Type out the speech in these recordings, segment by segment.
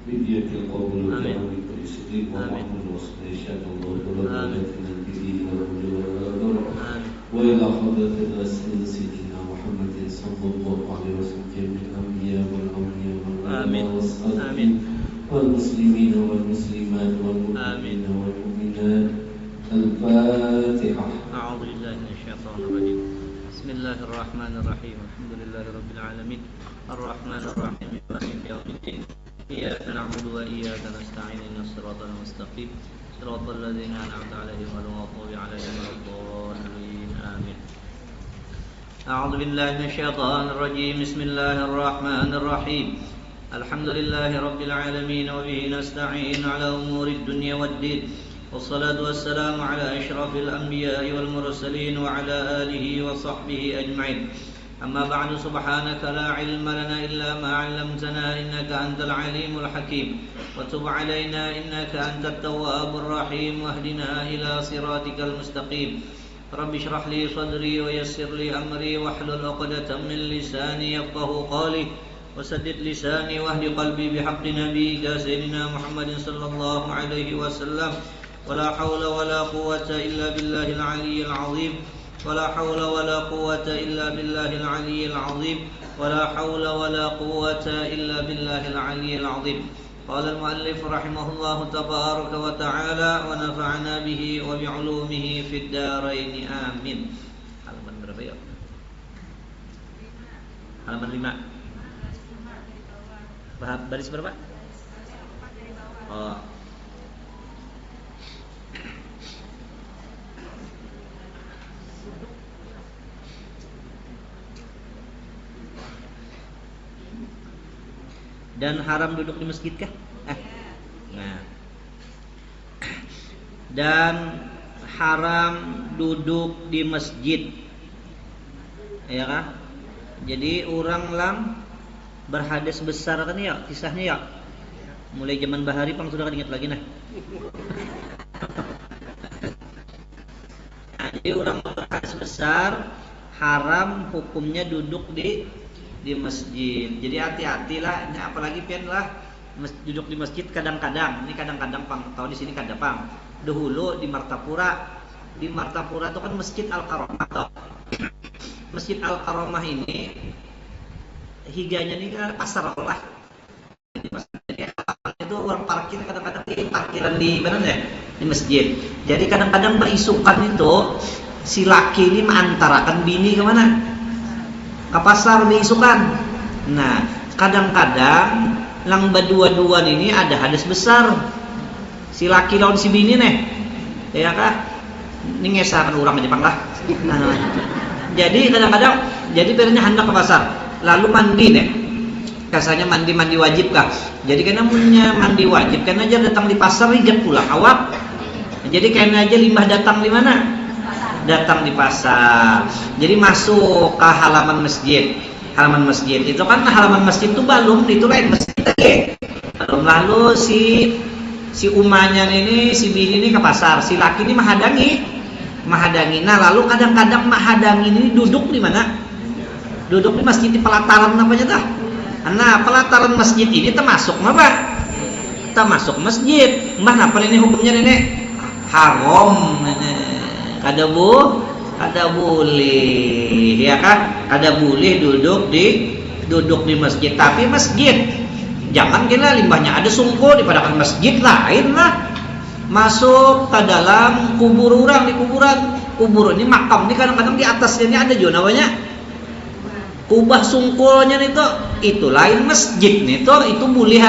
بدية القبول والجهل بكل صديق ومحمد وصلى شهد الله ولدنا به والرجل والغدر وإلى حضرة الرسول سيدنا محمد صلى الله عليه وسلم جميع الأنبياء والأولياء والصالحين والمسلمين والمسلمات والمؤمنين والمؤمنات. الفاتحة. أعوذ بالله من الشيطان الرجيم. بسم الله الرحمن الرحيم. الحمد لله رب العالمين الرحمن الرحيم مالك يوم الدين إياك نعبد وإياك نستعين اهدنا الصراط المستقيم صراط الذين أنعمت عليهم غير المغضوب عليهم ولا الضالين آمين. أعوذ بالله من الشيطان الرجيم. بسم الله الرحمن الرحيم. الحمد لله رب العالمين وبه نستعين على أمور الدنيا والدين والصلاة والسلام على أشرف الأنبياء والمرسلين وعلى آله وصحبه أجمعين. أما بعد سبحانك لا علم لنا إلا ما علمتنا إنك أنت العليم الحكيم وتب علينا إنك أنت التواب الرحيم واهدنا إلى صراطك المستقيم. رب اشرح لي صدري ويسر لي أمري واحلل عقدة من لساني يفقهوا قولي وسدد لساني واهد قلبي بحق نبيك سيدنا محمد صلى الله عليه وسلم. ولا حول ولا قوة إلا بالله العلي العظيم. ولا حول ولا قوة إلا بالله العلي العظيم. ولا حول ولا قوة إلا بالله العلي العظيم. قال المؤلف رحمه الله تبارك وتعالى ونفعنا به وبعلومه في الدارين آمين. Halaman berapa ya? Halaman 5. Baris berapa? Oh. Dan haram duduk di masjid kah? Nah. Dan haram duduk di masjid. Ya kah? Jadi orang lang berhadas besar kan ya kisahnya ya. Mulai zaman Bahari pang sudah ingat lagi nah. Jadi orang berhadas besar haram hukumnya duduk di masjid. Jadi hati-hatilah, ini apalagi pian lah duduk di masjid kadang-kadang. Ini kadang-kadang pang tahu di sini kada pang. Dahulu di Martapura. Di Martapura itu kan Masjid Al-Karamah toh. Masjid Al-Karamah ini higanya ini kan pasar lah. Jadi itu orang parkir kadang-kadang di parkiran di mana ya? Di masjid. Jadi kadang-kadang berisukan itu si laki ini mengantarakan bini kemana? Ke pasar diisukan. Nah, kadang-kadang lang berdua-dua ini ada hadas besar. Si laki lawan si bini nih. Ya kah? Ini ngesakan orang aja pang lah. Nah, jadi kadang-kadang jadi pernya hendak ke pasar, lalu mandi nih. Kasarnya mandi wajib kah? Jadi karena punya mandi wajib, karena aja datang di pasar ijak pulang awak. Jadi karena aja limbah datang di mana? Datang di pasar. Jadi masuk ke halaman masjid. Halaman masjid itu kan halaman masjid itu belum itu lain masjid lagi. Lalu si umanya ini si bini ini ke pasar, si laki ini menghadangi. Nah, lalu kadang-kadang menghadangi ini duduk di mana? Duduk di masjid di pelataran apa aja dah. Nah, pelataran masjid ini termasuk apa? Termasuk masjid. Mbah napa ini hukumnya nenek? Haram nenek. Kada boleh, ya kan? Kada boleh duduk di masjid. Tapi masjid, jangan kira limbahnya ada sungguh dipadakan masjid lain lah. Masuk ke dalam kubur orang di kuburan. Kubur ini makam ini kadang-kadang di atasnya ini ada juga namanya kubah sungkulnya itu lain masjid nih itu boleh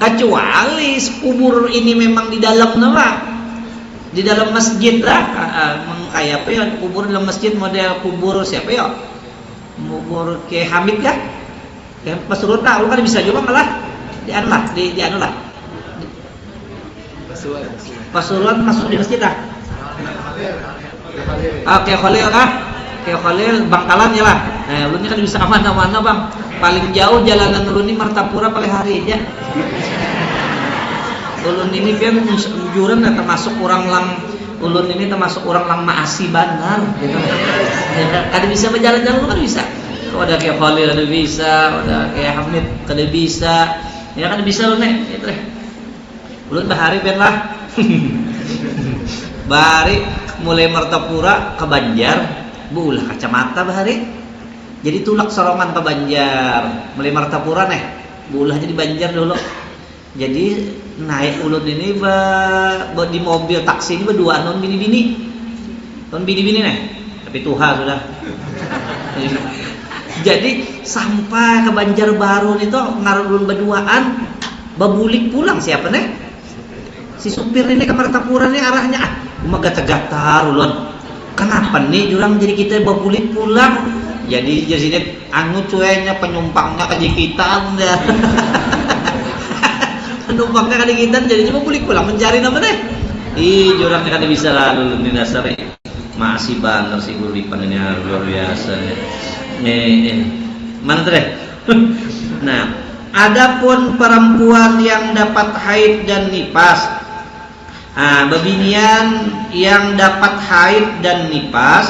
kecuali kubur ini memang di dalam nama. Di dalam masjid lah kayak apa ya kubur dalam masjid model kubur siapa ya kubur ke Hamid ya kayak Pasuruan lah lu kan bisa juga malah di anu lah Pasuruan masuk di masjid lah oke Khalil kah kayak Khalil Bangkalan ya lah lu ini kan bisa kemana-mana bang paling jauh jalanan lu ini Martapura paling hari aja ulun ini pian juran termasuk orang lang ulun ini termasuk orang lang maasi banar gitu. Kada bisa berjalan-jalan kan bisa. Kalau ada kayak Khalil kada bisa, ada kayak Hamid kada bisa. Ya kan bisa loh nek, itu deh. Ulun bahari ben lah. Bahari mulai Martapura ke Banjar, bulah kacamata bahari. Jadi tulak Sorongan ke Banjar, mulai Martapura nih, bulah jadi Banjar dulu. Jadi naik ulun ini di mobil taksi ini berdua non bini-bini. Non bini-bini nih, tapi Tuhan sudah. Jadi sampai ke Banjarbaru itu ngarulun berduaan, babulik pulang siapa nih? Si supir ini ke Martapura nih arahnya cuma gatar-gatar ulun. Kenapa nih jurang jadi kita babulik pulang? Jadi sini anu cuenya penumpangnya kaji kita dah. Penumpangnya kaji kita jadi cuma babulik pulang mencari apa deh? Jurangnya kada bisa lalu di dasar masih banget sih guru Ipan ini luar biasa nih. Mana tuh deh? Nah, adapun perempuan yang dapat haid dan nipas, bebinian yang dapat haid dan nipas,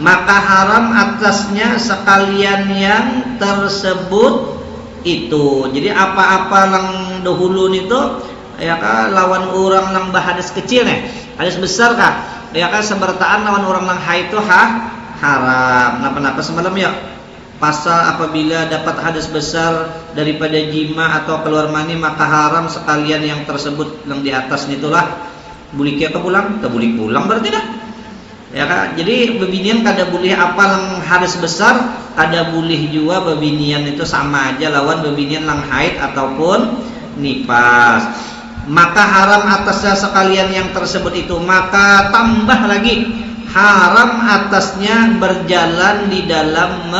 maka haram atasnya sekalian yang tersebut itu. Jadi apa-apa lang dahulu itu, ya kan lawan orang lang bahadis kecil nih, hadis besar kah? Ya kan sebertaan lawan orang lang haid itu haram. Napa-napa semalam ya? Pasal apabila dapat hadas besar daripada jima atau keluar mani maka haram sekalian yang tersebut yang di atas itulah bulik ke pulang, bulik pulang berarti dah. Ya kan? Jadi bebinian kada boleh apa yang hadas besar, kada boleh juga bebinian itu sama aja lawan bebinian lang haid ataupun nipas. Maka haram atasnya sekalian yang tersebut itu, maka tambah lagi haram atasnya berjalan di dalam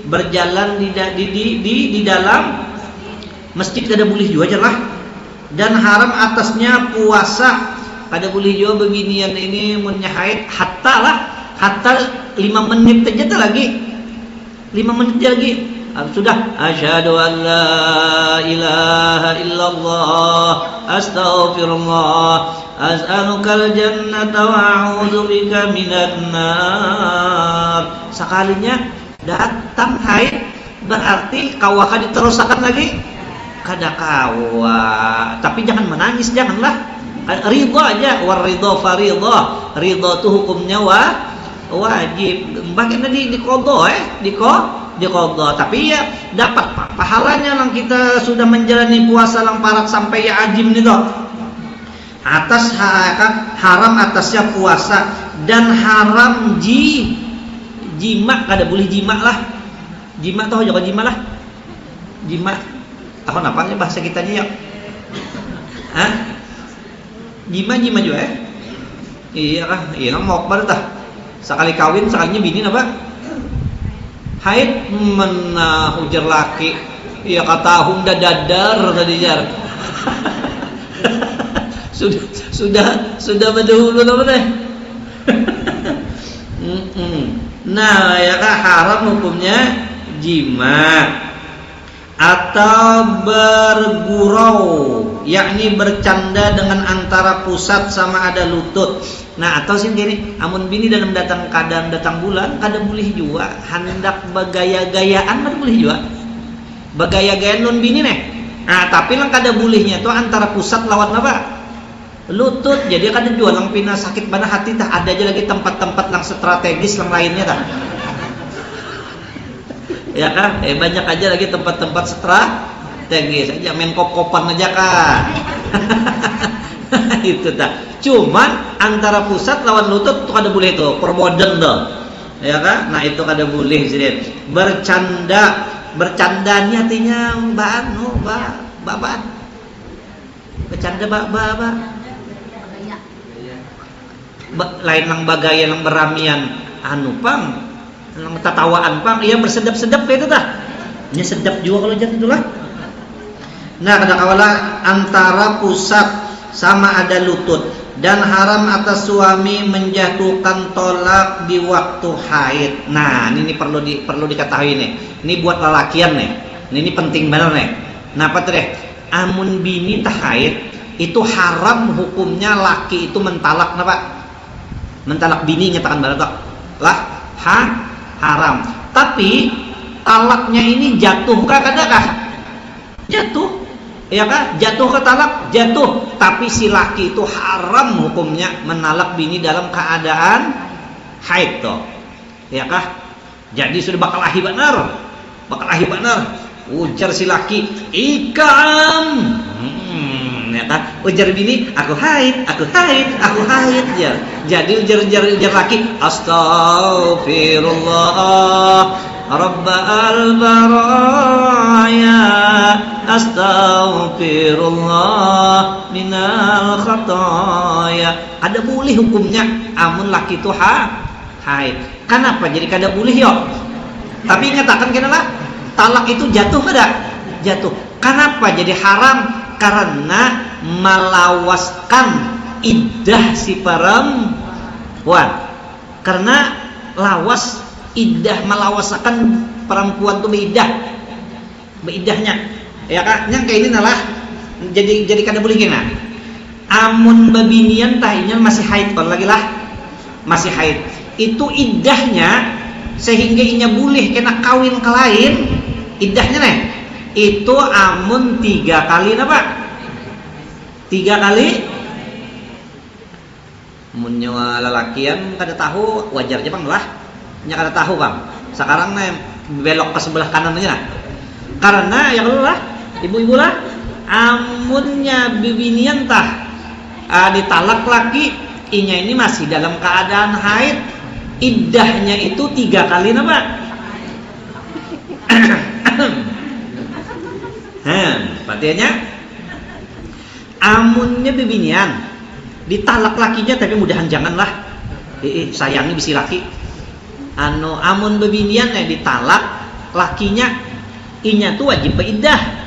berjalan di dalam masjid kada boleh juga aja lah. Dan haram atasnya puasa kada boleh juga bebinian ini munnya haid hatta 5 menit aja lagi 5 menit lagi sudah asyhadu an la ilaha illallah astaghfirullah as'alukal jannata wa a'udzu bika minan nar. Sekalinya datang haid berarti kawaka diterusakan lagi kada kawa, tapi jangan menangis, janganlah, ridha aja. War ridha fariidhah, ridha itu hukumnya wajib, bahkan di qadha di qadha, tapi ya dapat pahalanya lang kita sudah menjalani puasa lang parak sampai ya ajim nih toh. Atas haram atasnya puasa dan haram jima kada boleh jima lah. Jima tahu jangan jima lah. Jima apa namanya bahasa kitanya ya? Jima juga iya mau pada tah. Sekali kawin sekalinya bini apa? Haid hujar laki. Iya kata hunda dadar tadi jar. sudah berdahulu apa deh? Nah, ya kan haram hukumnya jima atau bergurau, yakni bercanda dengan antara pusat sama ada lutut. Nah, atau sih gini, amun bini dalam datang bulan kada boleh juga hendak bergaya-gayaan, kada boleh juga. Bergaya-gayaan non bini nih. Nah, tapi lang kada bolehnya tuh antara pusat lawan apa? Lutut. Jadi kan jual lang pina sakit bana hati tah, ada aja lagi tempat-tempat lang strategis lang lainnya tah. Ya kan? Banyak aja lagi tempat-tempat strategis aja, main kop-kopan aja kan. Itu tah. Cuman antara pusat lawan lutut tuh kada boleh tuh, permodern tuh. Ya kan? Nah, itu kada boleh sih. Bercanda ni artinya bercanda lain lang bagaya lang beramian pang lang tatawaan pang iya bersedap-sedap kayak itu dah. Ini sedap juga kalau jangan itulah. Nah, kada kawala antara pusat sama ada lutut dan haram atas suami menjatuhkan tolak di waktu haid. Nah, ini perlu diketahui nih. Ini buat lelakian nih. Ini penting banget nih. Nah, apa tuh deh? Amun bini tah haid itu haram hukumnya laki itu mentalak napa? Mentalak bini nyatakan barat lah haram. Tapi talaknya ini jatuh kah kada kah? jatuh. Ya kan? Jatuh ke talak, jatuh. Tapi si laki itu haram hukumnya menalak bini dalam keadaan haid toh. Ya kah? Jadi sudah bakal ahi benar. Ujar si laki, "Ikam." Ya kan? Ujar bini, "Aku haid." Ya. Jadi ujar laki, "Astaghfirullah Rabbal baraya, astaghfirullah minal khataya." Ada boleh hukumnya amun laki itu haid. Kenapa jadi kada boleh yo? Tapi nyatakan kenapa? Talak itu jatuh kada? Jatuh. Kenapa jadi haram? Karena melawaskan iddah si perempuan. Karena lawas iddah, melawasakan perempuan tuh beidahnya. Ya kan? Yang kayak ini nalah jadi kada boleh kena. Amun babinian tahinya masih haid kalau lagi lah. Masih haid. Itu iddahnya sehingga inya boleh kena kawin ke lain. Iddahnya nih. Itu amun 3 kali apa? 3 kali. Munnya lelakian kada tahu wajar aja bang lah. Nya kada tahu bang. Sekarang nih belok ke sebelah kanan aja lah. Karena ya kalau lah ibu-ibu lah amunnya bibinian tah ditalak laki, inya ini masih dalam keadaan haid, iddahnya itu 3 kali apa? Artinya amunnya bibinian ditalak lakinya, tapi mudahan janganlah sayangi bisi laki. Amun bibinian ditalak lakinya, inya tuh wajib beiddah.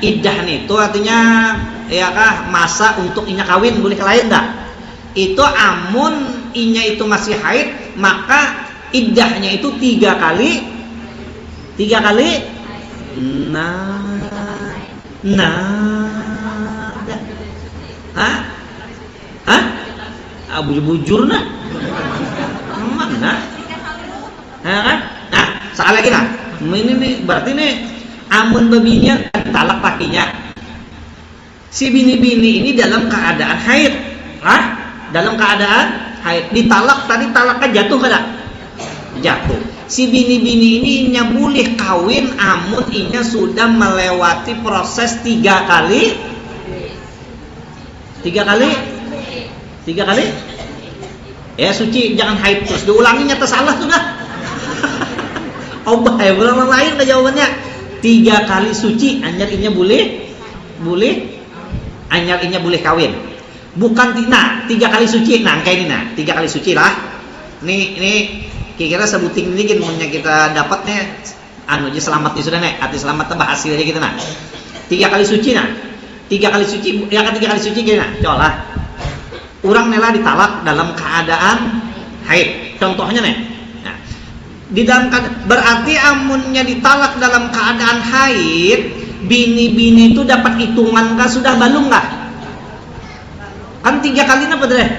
Iddah nih itu artinya ya kah masa untuk inya kawin boleh ke lain dah. Itu amun inya itu masih haid, maka iddahnya itu 3 kali. 3 kali. Bujur nah. Mana? Kan? Nah, sekali lagi nah. Ini berarti nih amun babinian talak lakinya. Si bini-bini ini dalam keadaan haid. Dalam keadaan haid. Ditalak tadi talaknya jatuh kada? Jatuh. Si bini-bini ini inya boleh kawin amun inya sudah melewati proses 3 kali. 3 kali? 3 kali? Ya suci, jangan haid terus. Diulangi nyata salah sudah. Obah ya, ulang lain dah jawabannya. 3 kali suci, anyar inya boleh anyar inya boleh kawin. Bukan tina 3 kali suci. Nah, kayak ini nah, 3 kali suci lah. Ini kira-kira sebuting ini punya kita dapatnya aja selamat sudah nih, arti selamat tambah hasil aja kita nah. 3 kali suci nah. 3 kali suci, ya kan 3 kali suci gini nah. Coba orang nela ditalak dalam keadaan haid. Contohnya nih. Nah, di dalam berarti amunnya ditalak dalam keadaan haid, bini-bini itu dapat hitungan kah sudah balung kah? Kan 3 kali apa deh?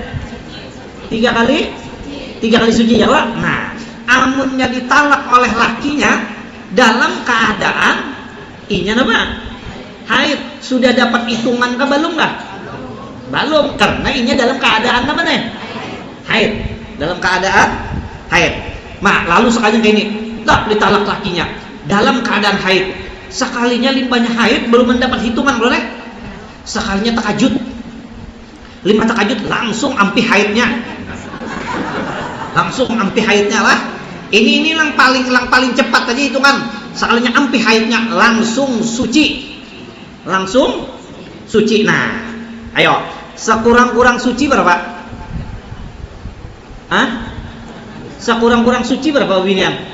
3 kali suci ya Pak. Nah, amunnya ditalak oleh lakinya dalam keadaan inya apa? Haid, sudah dapat hitungan kah balung kah? Belum, karena inya dalam keadaan apa nih? Haid. Dalam keadaan haid. Nah, lalu sekalinya kayak ini, tak ditalak lakinya dalam keadaan haid. Sekalinya limpahnya haid belum mendapat hitungan boleh? Sekalinya takajud. 5 takajud langsung ampi haidnya. Langsung ampi haidnya lah. Ini yang paling cepat aja hitungan. Sekalinya ampi haidnya langsung suci. Langsung suci. Nah, ayo, sekurang-kurang suci berapa? Sekurang-kurang suci berapa binian?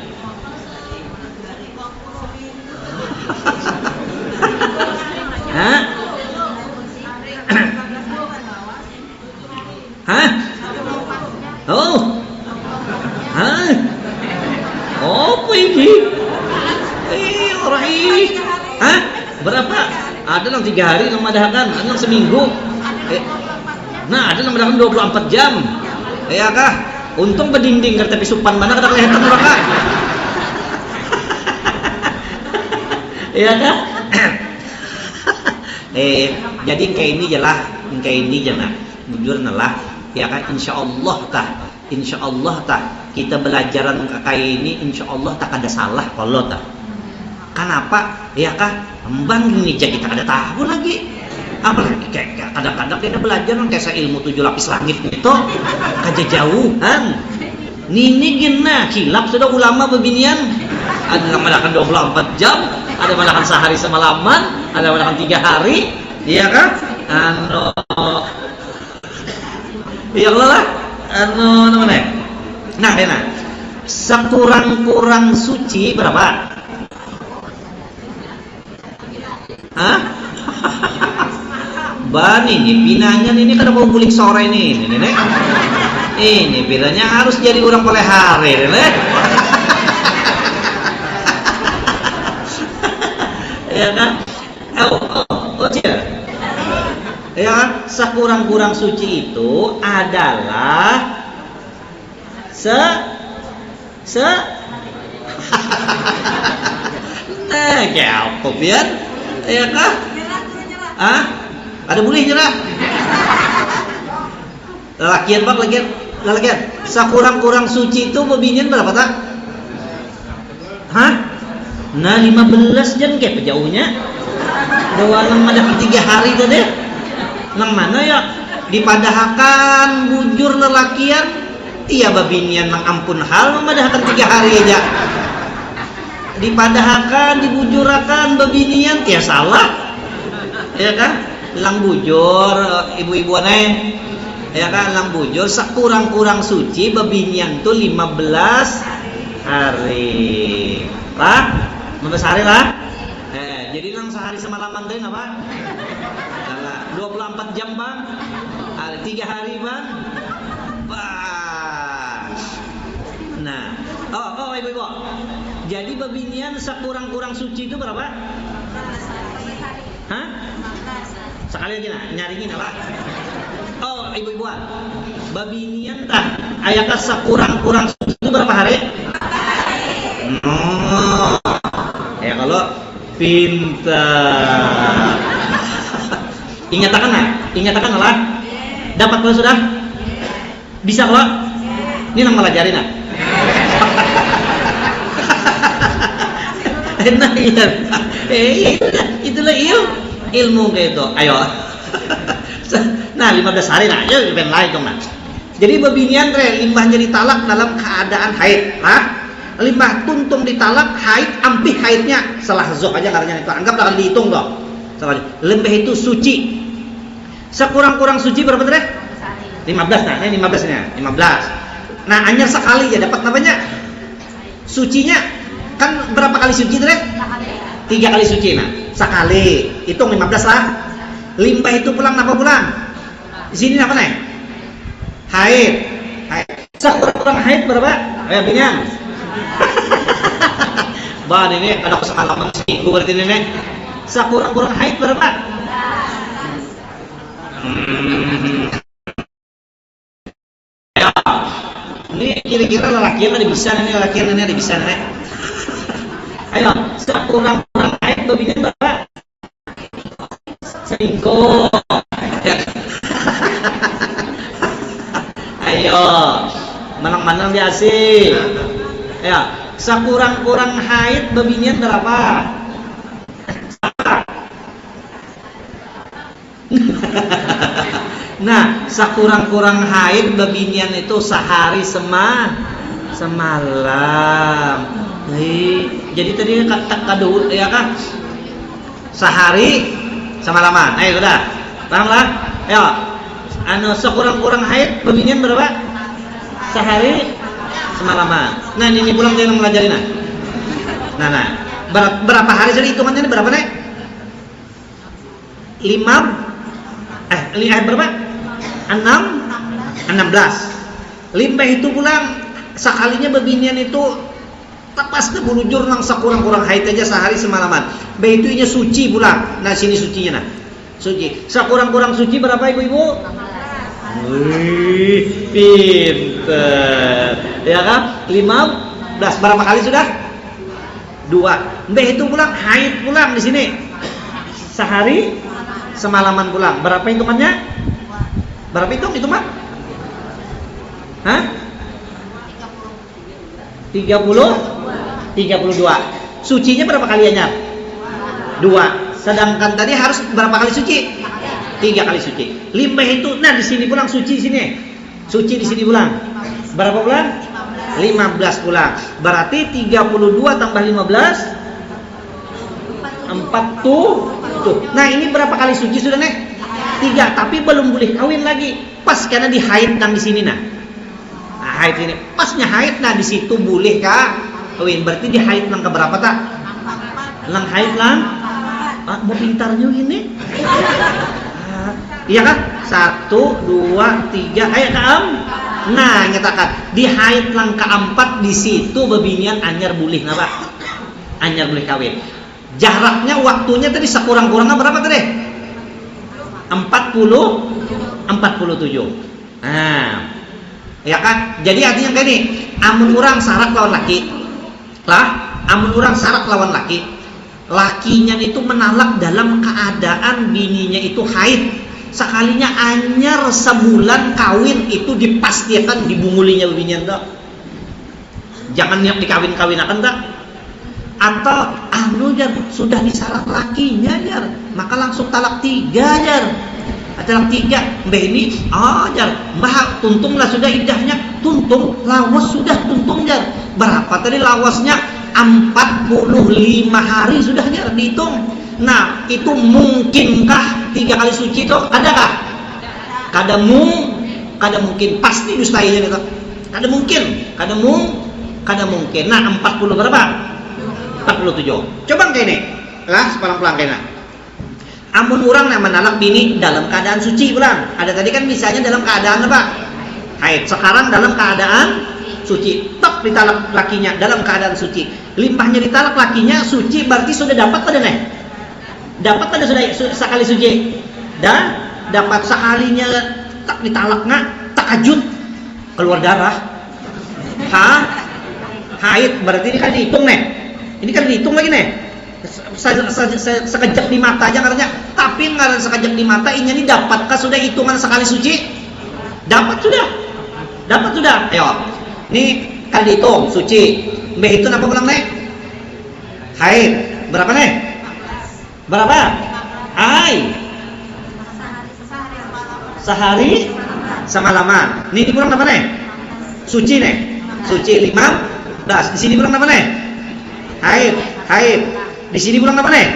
Apa ini? Orang ini. Berapa? Ada yang 3 hari, yang madahkan, ada yang seminggu. Nah, ada yang madahkan 24 jam. Ya kah? Untung berdinding tapi supan mana kada kelihatan neraka. Iya kan? Jadi kayak ini jelah, kayak ini jangan bujur nalah, ya kan? Insya Allah tah kita belajaran kayak ini, insya Allah tak ada salah kalau tah. Kenapa? Ya kan? Embang ini jadi kita ada tahu lagi. Apalagi kayak kadang-kadang kita belajar kayak ilmu 7 lapis langit itu kaja jauhan. Nini gina kilap sudah ulama bebinian. Ada yang melakukan 24 jam, ada yang melakukan sehari semalaman, ada yang melakukan 3 hari, iya kan? Ya Allah lah, namanya. Nah, sekurang-kurang suci berapa? Hah? Ban ini pinanya ini kan mau bulik sore ini, nenek. Ini pinanya harus jadi orang pelihara, nenek. Ya kan? Ya kan? Sekurang-kurang suci itu adalah nah, kayak apa biar? Ya kan? Ah? Ada boleh nyerah. Lelakian bak, lelakian. Sekurang-kurang suci itu bebinian berapa tak? Hah? Nah 15 jam kayak pejauhnya. Doa nang ada 3 hari tuh deh. Nang mana ya? Dipadahakan bujur lelakian. Tia babinian nang ampun hal memadahakan 3 hari aja. Dipadahakan, dibujurakan babinian tia salah. Ya kan? Lang bujur ibu-ibu aneh. Ya kan? Lang bujur sekurang-kurang suci babinian tuh 15 hari. Lah? 15 hari lah. Jadi nang sehari semalaman teh apa? 24 jam bang. 3 hari bang. Nah, ibu-ibu. Jadi babinian sekurang-kurang suci itu berapa? Hah? Sekali lagi nah, nyaringin apa? Oh, ibu-ibu. Babinian tah ayakah sekurang-kurang suci itu berapa hari? Ya kalau pintar. Ingatakan lah. Dapat kalau sudah? Bisa kalau? Ini nang melajarin nah. Nah, iya. Itulah ilmu kayak itu. Ayo. Nah, 15 hari nah, ayo ben lain dong nah. Jadi babinian limbahnya ditalak dalam keadaan haid, limbah tuntung ditalak haid, ampih haidnya salah zok aja karena itu anggaplah akan dihitung toh. Limbah itu suci. Sekurang-kurang suci berapa tadi? 15 nah, ini 15 nya. 15. Nah, anyar sekali ya dapat namanya. Sucinya kan berapa kali suci tadi? 3 kali suci nah. Sekali. Hitung 15 lah. Limbah itu pulang apa pulang? Di sini apa nih? Haid. Sekurang-kurang haid berapa? Ayo bingung. Bah ini ada kesalahan seminggu berarti ini. Sekurang-kurang haid berapa? Ya. Ini kira-kira lelaki ada bisa nih, lelaki ini ada bisa nih. Ayo, sekurang-kurang haid babinian berapa? Seminggu. Ayo, menang-menang biasa. Ya, sekurang-kurang haid babinian berapa? Nah, sekurang-kurang haid babinian itu sehari semalam. Jadi tadi kado ya kan? Sehari semalaman. Ayo udah. Paham lah? Ayo. Sekurang-kurang haid babinian berapa? Sehari semalaman. Nah, ini pulang dia mempelajari nah. Nah. Berapa hari jadi hitungannya ini berapa nih? 5 berapa? 16. Limbah itu pulang sekalinya babinian itu tepas ke bulujur nang sekurang-kurang haid aja sehari semalaman. Itu nya suci pulang. Nah, sini sucinya nah. Suci. Sekurang-kurang suci berapa ibu-ibu? Wih, pinter. Ya kan? 15. Berapa kali sudah? 2. Mbah itu pulang haid pulang di sini. Sehari semalaman pulang. Berapa hitungannya? Berapa hitungan? Hah? 32. Sucinya berapa kali anyar? 2. Sedangkan tadi harus berapa kali suci? 3 kali suci. Limbah itu, nah di sini pulang suci di sini. Suci di sini pulang. Berapa pulang? 15 pulang. Berarti 32 tambah 15 40. Nah, ini berapa kali suci sudah, Nek? 3, tapi belum boleh kawin lagi. Pas karena di haid nang di sini nah. Nah, haid ini. Pasnya haid nah di situ boleh kah kawin? Berarti di haid nang ke berapa tak? Lang haid lang. Mau pintarnya ini. Iya kan? 1, 2, 3. Ayo kaam. Nah, nyatakan di haid lang keempat di situ bebinian anyar boleh napa? Anyar boleh kawin. Jaraknya waktunya tadi sekurang-kurangnya berapa tadi? 47. Nah, ya kan? Jadi artinya kayak ini, amun orang sarak lawan laki. Amun orang sarak lawan laki. Lakinya itu menalak dalam keadaan bininya itu haid. Sekalinya anyar sebulan kawin itu dipastikan dibungulinya bininya enggak. Jangan yang dikawin-kawinakan enggak. Atau jar sudah disarat lakinya jar, maka langsung talak 3 jar. Talak 3. Mbah ini jar, mbah tuntunglah sudah idahnya, tuntung, lawas sudah tuntung jar. Berapa tadi lawasnya? 45 hari sudah jar dihitung. Nah, itu mungkinkah 3 kali suci itu? Adakah? Kada mungkin, pasti dustainya itu. Kada mungkin. Nah, 40 berapa? 47. Coba kayak ini. Sepelang-pelang kayak ini. Amun orang yang menalak bini dalam keadaan suci pulang. Ada tadi kan misalnya dalam keadaan apa? Haid. Sekarang dalam keadaan suci. Tok ditalak lakinya dalam keadaan suci. Limpahnya ditalak lakinya suci, berarti sudah dapat pada nih? Dapat pada sudah sekali suci. Dan dapat sekalinya tak ditalak nggak? Takajud keluar darah. Haid berarti ini kan dihitung nih. Ini kan dihitung lagi nih. Sekejap di mata aja katanya. Tapi ngaran sekejap di mata ini dapatkah sudah hitungan sekali suci? Dapat sudah. Ayo. Ini kan dihitung suci. Mbak itu apa pulang nih? Haid. Berapa nih? Berapa? Sehari semalaman. Ini pulang apa nih? Suci nih. Suci 15. Di sini pulang apa nih? Haid. Di sini pulang apa nih?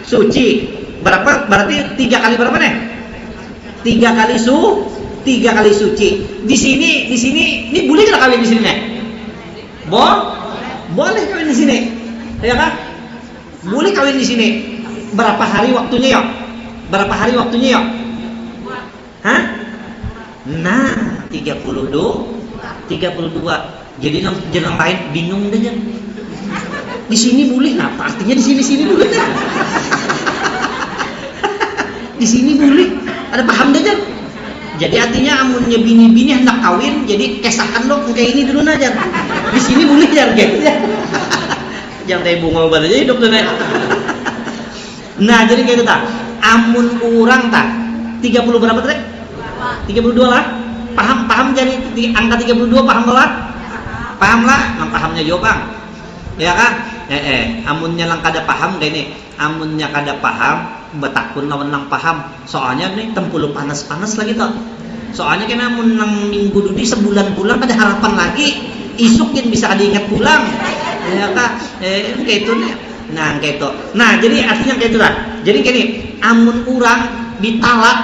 Suci. Berapa? Berarti 3 kali berapa nih? 3 kali suci. Di sini ini boleh enggak kawin di sini nih? Boleh kawin di sini. Ya kan? Boleh kawin di sini. Berapa hari waktunya ya? Hah? Nah, 32. Jadi jangan lain bingung deh ya. Di sini boleh, nah artinya di sini boleh. Di sini boleh, ada paham deh. Jadi artinya amunnya bini-bini hendak kawin, jadi kesakan lo kayak ini dulu aja. Di sini boleh jar gitu ya. Jangan kayak bunga obat aja hidup tuh nih. Nah jadi kayak itu tak. Amun orang tak 30 berapa tadi? 32 lah. Paham jadi angka 32 paham lah? Paham lah, pahamnya jauh bang. Ya kan? Amunnya lang kada paham kayak ini. Amunnya kada paham, betakun lawan lang paham. Soalnya nih tempulu panas-panas lagi toh. Soalnya kena amun nang minggu dudi sebulan pulang ada harapan lagi. Isuk yang bisa diingat pulang. Ya kan? Kayak itu nih. Nah kayak itu. Nah jadi artinya kayak itu lah. Jadi kayak ini. Amun orang ditalak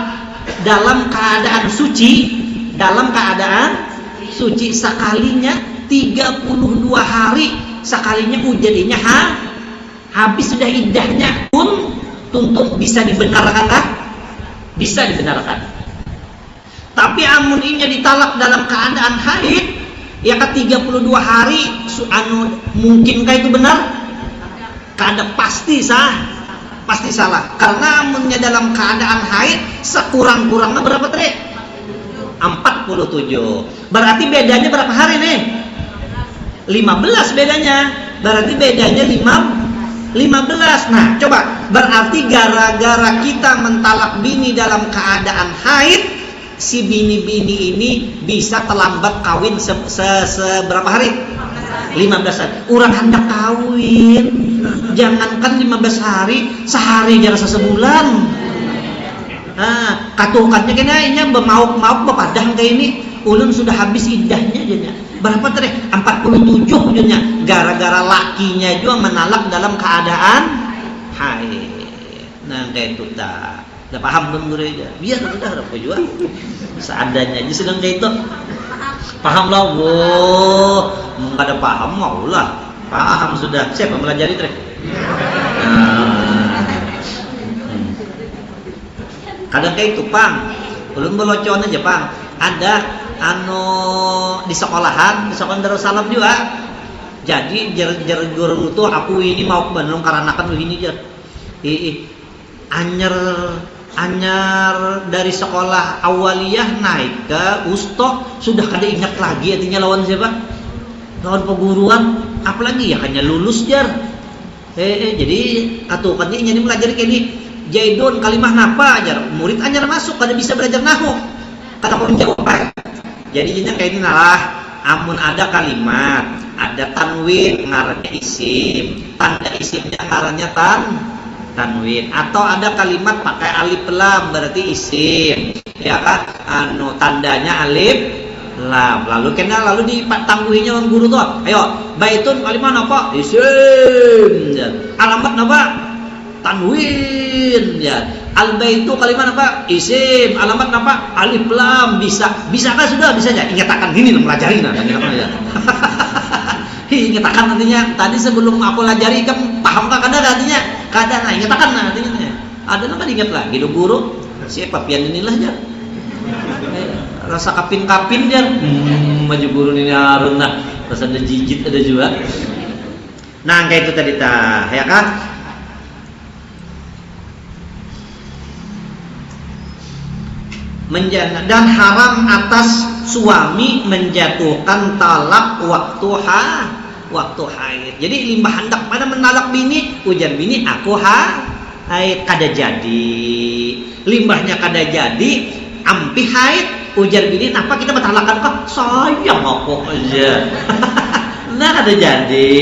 dalam keadaan suci, sekalinya 32 hari. Sekalinya jadinya habis sudah idahnya pun tuntut bisa dibenarkan kah? Bisa dibenarkan. Tapi amun ini ditalak dalam keadaan haid, ya ke 32 hari mungkinkah itu benar? Kada pasti salah. Karena amunnya dalam keadaan haid sekurang-kurangnya berapa tadi? 47. Berarti bedanya berapa hari nih? 15 bedanya. berarti bedanya 15. Nah, coba berarti gara-gara kita mentalak bini dalam keadaan haid, si bini-bini ini bisa terlambat kawin seberapa hari? 15 hari. Urang hendak kawin, jangankan 15 hari, sehari aja rasa sebulan. Nah, katukannya kayaknya bemauk-mauk bepadang kayak ini. Ulun sudah habis iddahnya aja. Berapa tadi? 47 aja. Gara-gara lakinya juga menalak dalam keadaan haid. Nah, kayak itu dah. Udah paham belum guru aja? Biar udah apa juga. Seadanya aja sedang kayak itu. Paham lah, enggak ada paham maulah. Paham sudah. Siapa melajari tadi? Kadang kayak itu, Pang. Ulun belocon aja, Pang. Ada di sekolahan Darussalam juga. Jadi jar guru itu aku ini mau benung karena kan ini jar. Anyar dari sekolah awaliyah naik ke ustoh sudah kada ingat lagi artinya lawan siapa? Lawan perguruan, apalagi ya hanya lulus jar. Jadi atukannya ini melajari kayak ini. Jaidun kalimah napa ajar murid anyar masuk kada bisa belajar nahu. Kata orang jawab. Jadinya kayak ini lah. Amun ada kalimat, ada tanwin ngarannya isim, tanda isimnya ngarannya tanwin, atau ada kalimat pakai alif lam berarti isim, ya kan? Tandanya alif lam. Lalu ditangguhinya orang guru tuh. Ayo, baitun kalimat apa? Isim. Alamat apa? Tanwin. Ya. Al-baitu kalimat apa? Isim. Alamat apa? Alif lam. Bisakah sudah? Bisa aja. Ingatakan ini mempelajari nah. Ingatakan nantinya. Tadi sebelum aku pelajari kan pahamkah kada artinya? Kada nah ingatakan nah artinya. Ada nama ingat lagi do guru. Siapa pian inilah aja. Rasa kapin-kapin dia. Maju guru ini harun nah. Rasa ada jijit ada juga. Nah, kayak itu tadi tah, ya kan? Dan haram atas suami menjatuhkan talak waktu haid. Jadi limbah hendak pada menalak bini, ujar bini aku haid kada jadi. Limbahnya kada jadi, ampi haid, ujar bini kenapa kita bertalakan kok? Sayang aku aja. Nah kada jadi.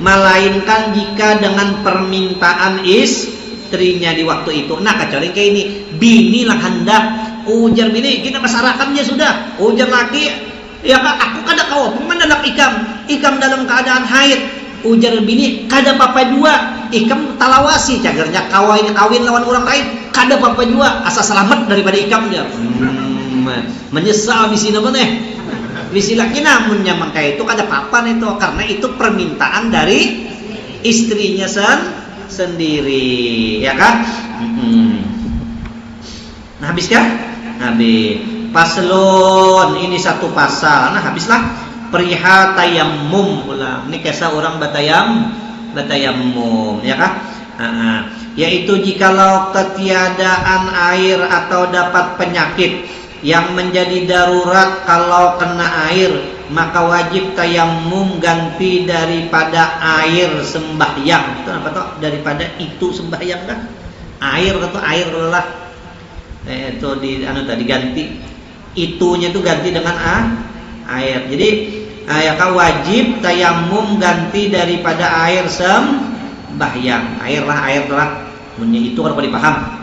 Melainkan jika dengan permintaan istrinya di waktu itu. Nah kecuali kayak ini, bini lah hendak. Ujar bini, kita masyarakat dia sudah. Ujar laki, ya kak, aku kada kau, menalak ikam dalam keadaan haid. Ujar bini, kada papa jua, ikam talawasi, cagernya kawin lawan orang lain, kada papa jua, asa selamat daripada ikam dia. Menyesal di sini nih. Bisi laki namun nyamang kayak itu kada papa itu, karena itu permintaan dari istrinya sendiri, ya kan? Nah habiskah? Habis. Paslon ini satu pasal. Nah habislah perihal tayammum ulang. Ini kisah orang batayammum, ya kan? Yaitu jikalau ketiadaan air atau dapat penyakit yang menjadi darurat kalau kena air, maka wajib tayammum ganti daripada air sembahyang. Itu apa toh? Daripada itu sembahyang kan? Air atau air lelah. Itu diganti itunya itu ganti dengan air. Jadi kan wajib tayammum ganti daripada air sembahyang. Air lah. Itu kalau dipaham.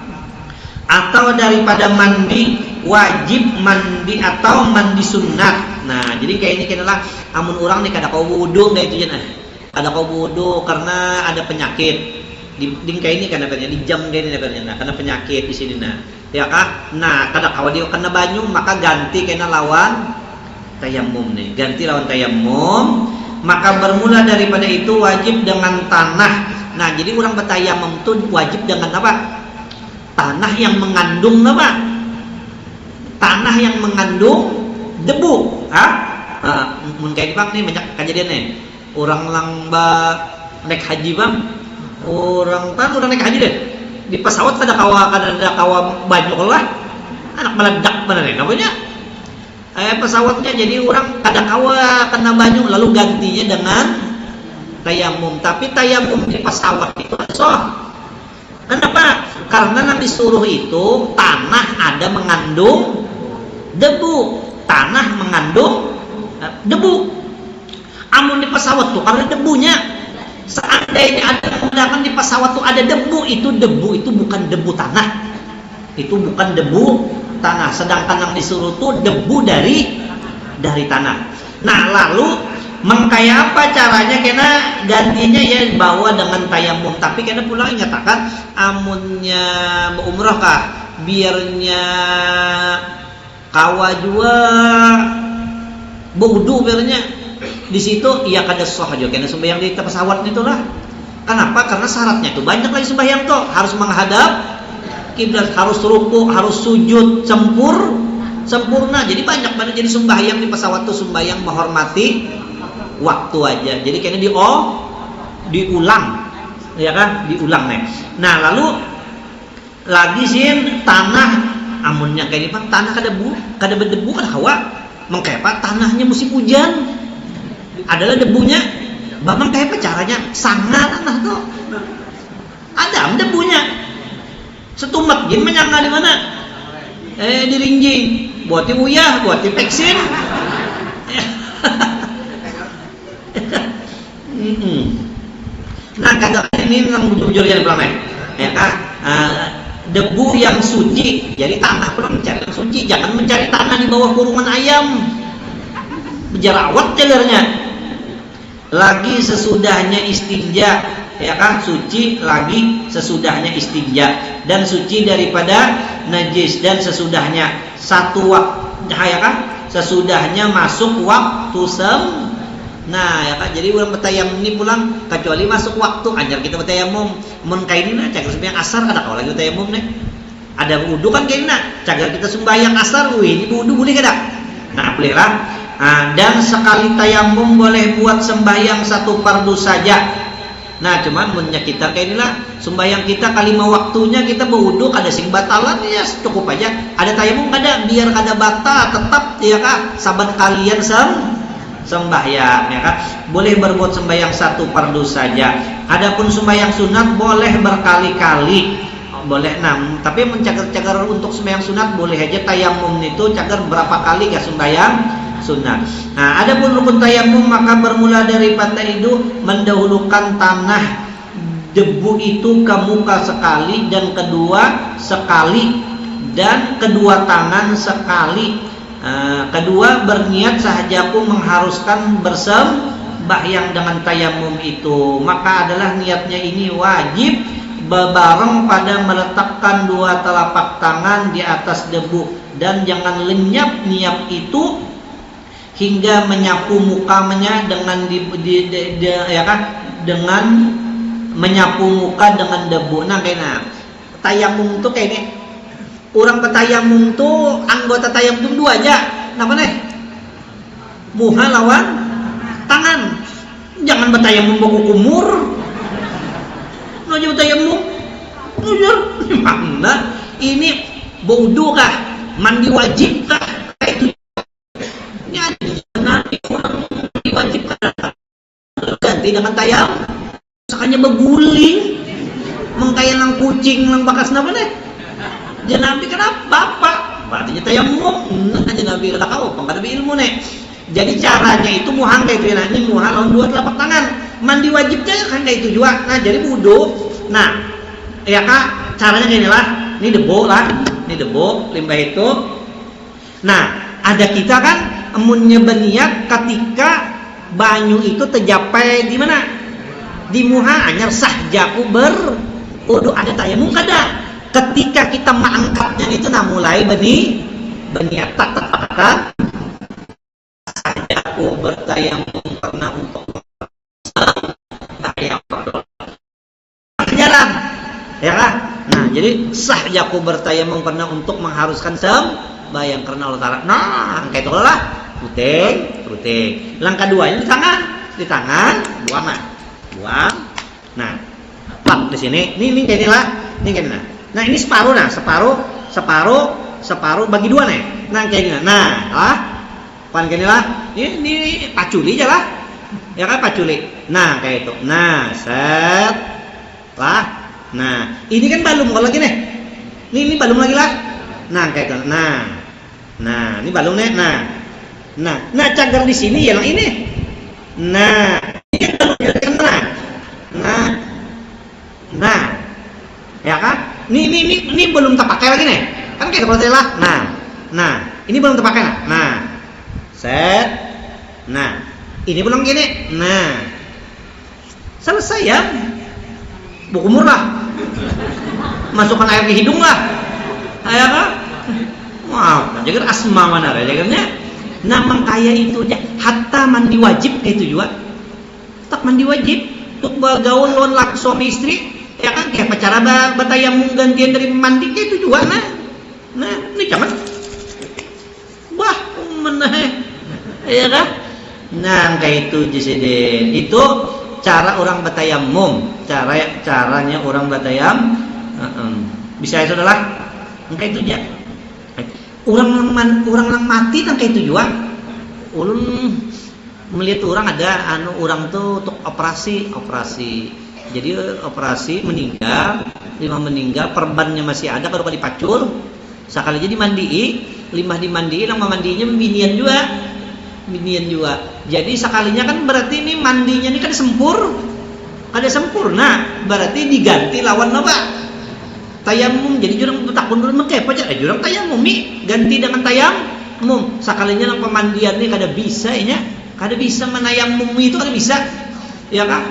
Atau daripada mandi, wajib mandi atau mandi sunat. Nah, jadi kayak ini kenalah amun orang nih kada kau wudu kayak itu ya. Kada kau wudu karena ada penyakit. Di kayak ini karena di jam kayak ini karena penyakit di sini nah. Ya kah? Nah, kada kawa dia kena banyu maka ganti kena lawan tayammum nih. Ganti lawan tayammum, maka bermula daripada itu wajib dengan tanah. Nah, jadi orang bertayammum itu wajib dengan apa? Tanah yang mengandung apa? Tanah yang mengandung debu. Mun kayak bang nih banyak kejadian nih. Orang naik haji bang. Orang naik haji deh. Di pesawat ada kawa banyak lah, anak meledak benar nih namanya. Pesawatnya jadi orang kada kawa kena banyu lalu gantinya dengan tayamum, tapi tayamum di pesawat itu sah. Kenapa? Karena yang disuruh itu tanah ada mengandung debu, tanah mengandung debu. Amun di pesawat tuh karena debunya, seandainya ada menggunakan di pesawat tuh ada debu itu bukan debu tanah, itu bukan debu tanah. Sedangkan yang disuruh tuh debu dari tanah. Nah lalu mengkaya apa caranya? Kena gantinya ya bawa dengan tayamum. Tapi kena pulang nyatakan amunnya umroh kah biarnya kawa jua bodoh biarnya di situ ya kada sah aja kena sembahyang di pesawat itulah. Kenapa? Karena syaratnya itu banyak lagi sembahyang tuh, harus menghadap kiblat, harus ruku, harus sujud sempurna. Jadi banyak banget jadi sembahyang di pesawat tuh, sembahyang menghormati waktu aja. Jadi kayaknya diulang, ya kan? Diulang nih. Nah lalu lagi sih tanah, amunnya kayak ini tanah kada berdebu kan hawa. Mengkepa tanahnya musim hujan adalah debunya. Bang kayak apa caranya? Sangat tanah tuh. Ada debunya. Setumat gini menyangka di mana? Di rinjing. Buat uyah, buat vaksin. Nah kadang ini yang jujur yang belum ya kan debu yang suci, jadi tanah pun mencari yang suci, jangan mencari tanah di bawah kurungan ayam, jerawat jalarnya. Lagi sesudahnya istinja, ya kan suci lagi sesudahnya istinja, dan suci daripada najis, dan sesudahnya satu waktu, ya kan sesudahnya masuk waktu Nah ya kan, jadi orang bertayamum ini pulang kecuali masuk waktu anjar kita bertayamum. Mun kaini nah cagar sembahyang asar kada kau lagi bertayamum nih. Ada wudu kan kaini nah cagar kita sembahyang asar, ini wudu boleh kada? Nah boleh lah. Dan sekali tayamum boleh buat sembahyang satu fardu saja. Nah cuman munnya kita kaini lah sembahyang kita kalima waktunya kita berwudu kada sing batalan ya cukup aja. Ada tayamum kada biar kada batal tetap ya kan saban kalian sembahyang ya kan boleh berbuat sembahyang satu fardu saja. Adapun sembahyang sunat boleh berkali-kali boleh. Nah tapi mencagar-cagar untuk sembahyang sunat boleh aja. Tayamum itu cagar berapa kali gak sembahyang sunat. Nah adapun rukun tayamum maka bermula dari itu mendahulukan tanah debu itu ke muka sekali, dan kedua sekali, dan kedua tangan sekali. Kedua berniat sahajaku mengharuskan bersembahyang dengan tayamum itu, maka adalah niatnya ini wajib berbareng pada meletakkan dua telapak tangan di atas debu, dan jangan lenyap niat itu hingga menyapu mukanya dengan ya kan dengan menyapu muka dengan debu. Nah kayaknya tayamum tuh kayak ini. Orang petayamum tuh anggota tayamum dua aja. Kenapa nih? Muha lawan tangan. Jangan bertayamum baku kumur. Nojo bertayamum. Nojo mana? Ini wudu kah? Mandi wajib kah? Kayak itu. Ini ada nanti orang mandi wajib kah? Ganti dengan tayamum. Sakanya beguling. Mengkaya lang kucing lang bakas napa nih? Janabi kenapa bapak? Artinya tayamum. Janabi kata kau, pangkada ilmu nih. Jadi caranya itu muhang kayak itu ya. Ini muhang lawan dua telapak tangan. Mandi wajibnya kan kayak itu juga. Nah jadi wudu. Nah ya kak caranya kayak inilah. Ini debu lah. Ini debu limbah itu. Nah ada kita kan emunnya berniat ketika banyu itu tercapai di mana? Di muha anyar sah jaku wudu. Ada tayamum kada? Ketika kita mengangkatnya itu nah mulai berniat tak aku bertayamum karena untuk jalan ya kan. Nah jadi sah aku bertayamum karena untuk mengharuskan sembahyang karena Allah Ta'ala. Nah kayak itu lah ruting. Langkah duanya di tangan buang. Nah pak di sini ini kayak inilah ini kayak ini. Nah ini separuh bagi dua nih. Nah kayak gini. Nah, pan gini lah. Ini paculi aja lah. Ya kan paculi. Nah, kayak itu. Nah, set. Lah. Nah, ini kan balum kalau lagi nih. Ini balum lagi lah. Nah, kayak itu. Nah, ini balumnya. Nah, cagar di sini yang ini. Nah, ini balumnya kan Nah. Ya kan? Ini belum terpakai lagi nih. Kan kayak seperti lah. Nah, ini belum terpakai. Nah. Set. Nah, ini belum gini. Nah. Selesai ya. Bukumur lah. Masukkan air ke hidung lah. Ya kan? Wow, jaga asma mana jaganya. Nah, mangkaya itu aja. Hatta mandi wajib itu juga. Tak mandi wajib untuk bergaul lawan laki suami istri. Ya kan kayak cara batayamum gantian dari mandi itu juga nah ini jangan ya kan nah kayak itu jisidin itu cara orang batayamum caranya orang batayam bisa itu adalah kayak itu aja orang lang mati kayak itu juga ulun melihat orang ada orang tuh untuk operasi jadi operasi meninggal perbannya masih ada kalau dipacul sekali jadi limbah dimandi lang mandinya binian juga jadi sekalinya kan berarti ini mandinya ini kada sempurna berarti diganti lawan apa tayamum jadi jurang betakun dulu make apa aja jurang tayamum ganti dengan tayamum sekalinya lang pemandian ini kada bisa menayamum itu kada bisa ya kan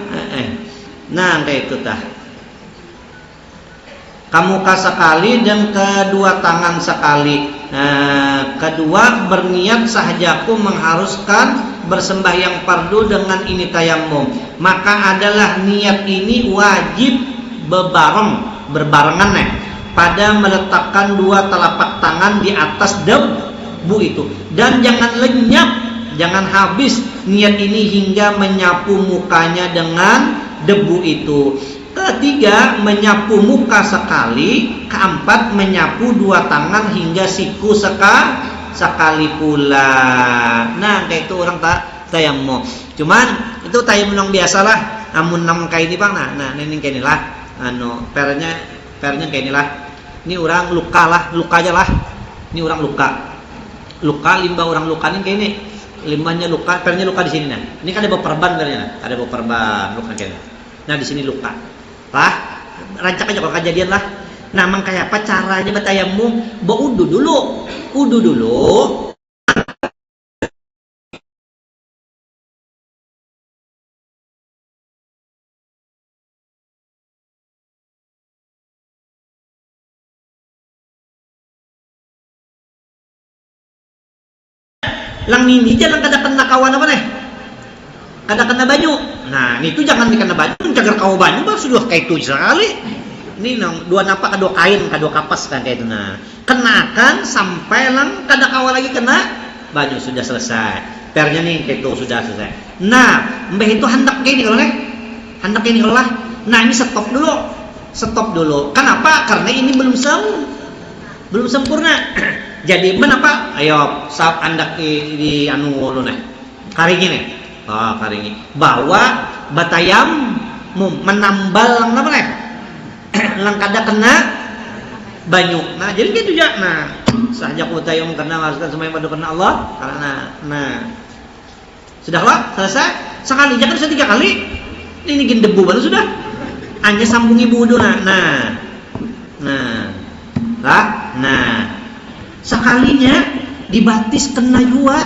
nah kayak itu tah kamuka sekali dan kedua tangan sekali kedua berniat sahajaku mengharuskan bersembahyang fardu dengan ini tayamum maka adalah niat ini wajib berbarengan pada meletakkan dua telapak tangan di atas debu itu dan jangan lenyap jangan habis niat ini hingga menyapu mukanya dengan debu itu. Ketiga, menyapu muka sekali. Keempat, menyapu dua tangan hingga siku sekali pula. Nah, kayak itu orang tayamum. Cuman itu tayamum yang biasalah. Amun nam kayak ini bang. Nah ini kayak inilah. Pernya kayak inilah. Ini orang luka aja lah. Ini orang luka limbah orang luka ini kayak ini. Limbahnya luka, pernya luka di sini nah. Ini kan ada perban pernya, ada perban luka kayak. Nah di sini luka. Lah, rancak aja kalau kejadian lah. Nah, emang kayak apa caranya batayamum? Udu dulu. Lang ini jangan kada kena kawan apa nih? Kada kena banyu. Nah, itu jangan dikena banyu, cagar kau banyu bah sudah kayak itu sekali. Ini nang dua napak kado kain, kado kapas kan kayak itu nah. Kenakan sampai lang kada kawa lagi kena banyu sudah selesai. Pernya nih kayak itu sudah selesai. Nah, mbah itu hendak kayak ini kalau nih. Hendak ini kalau lah. Nah, ini stop dulu. Kenapa? Karena ini belum sempurna. Jadi menapa? Ayo saat andak di anu nih. Karingi nih. Karingi. Bawa batayam menambal apa nih? Lang kada kena banyu. Nah, jadi gitu ya. Nah, sahajak batayam kena haruskan sembahyang pada karena Allah karena sudahlah selesai. Sekali jangan sudah 3 kali. Ini gin debu baru sudah. Hanya sambungi wudu nah. Sekalinya dibatis kena juga.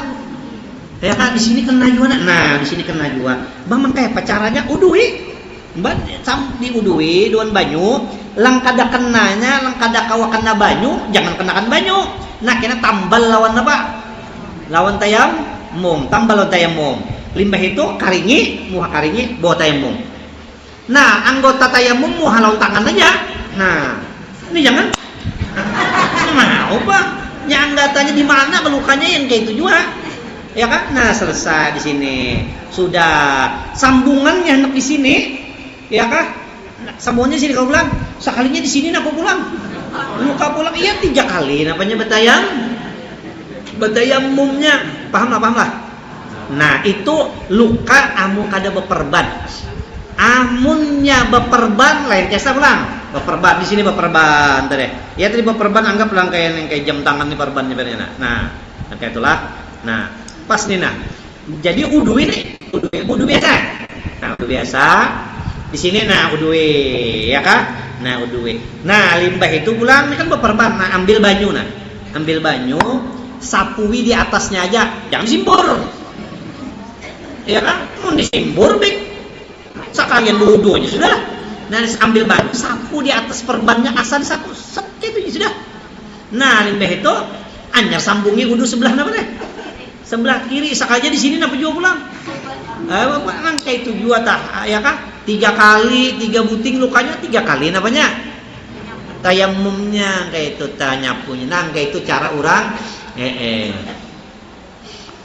Ya kan di sini kena juga. Nah, di sini kena juga. Bang kayak apa caranya? Udui. Mbak diudui dengan banyu, lang kada kenanya, lang kada kawa kena banyu, jangan kenakan banyu. Nah, kena tambal lawan apa? Lawan tayamum, tambal lawan tayamum. Limbah itu karingi, muha karingi, bawa tayamum. Nah, anggota tayamum muha lawan tangan aja. Nah, ini jangan. Mau Pak? Yang datanya di mana kelukanya yang kayak itu juga. Ya kan? Nah, selesai di sini. Sudah sambungannya hendak di sini. Ya kan? Nah, sambungannya sini kau pulang. Sekalinya di sini nak kau pulang. Luka pulang iya 3 kali. Namanya batayamumnya. Paham lah? Nah itu luka amu kada beperban. Amunnya beperban lain kisah ulang. Beperban di sini beperban tadi. Ya tadi beperban anggap lang kayak jam tangan nih perban sebenarnya. Nah, kayak itulah. Nah, pas nih nah. Jadi udu biasa. Nah, udu biasa. Di sini nah udu ya kah? Nah, udu. Nah, limbah itu pulang ini kan beperban. Nah, ambil banyu nah. Ambil banyu, sapui di atasnya aja. Jangan simbur. Ya kan? Mau disimbur bik. Sekalian wudhu aja sudah. Nah, ambil banyu, sapu di atas perbannya asal sapu, set gitu sudah. Nah, limbah itu anyar sambungi wudhu sebelah apa deh? Sebelah kiri, sakaja di sini napa juga pulang. Memang kayak itu juga tah, ya kah? 3 kali, 3 buting lukanya 3 kali namanya. Tayamumnya kayak itu nyapunya. Nah, kayak itu cara orang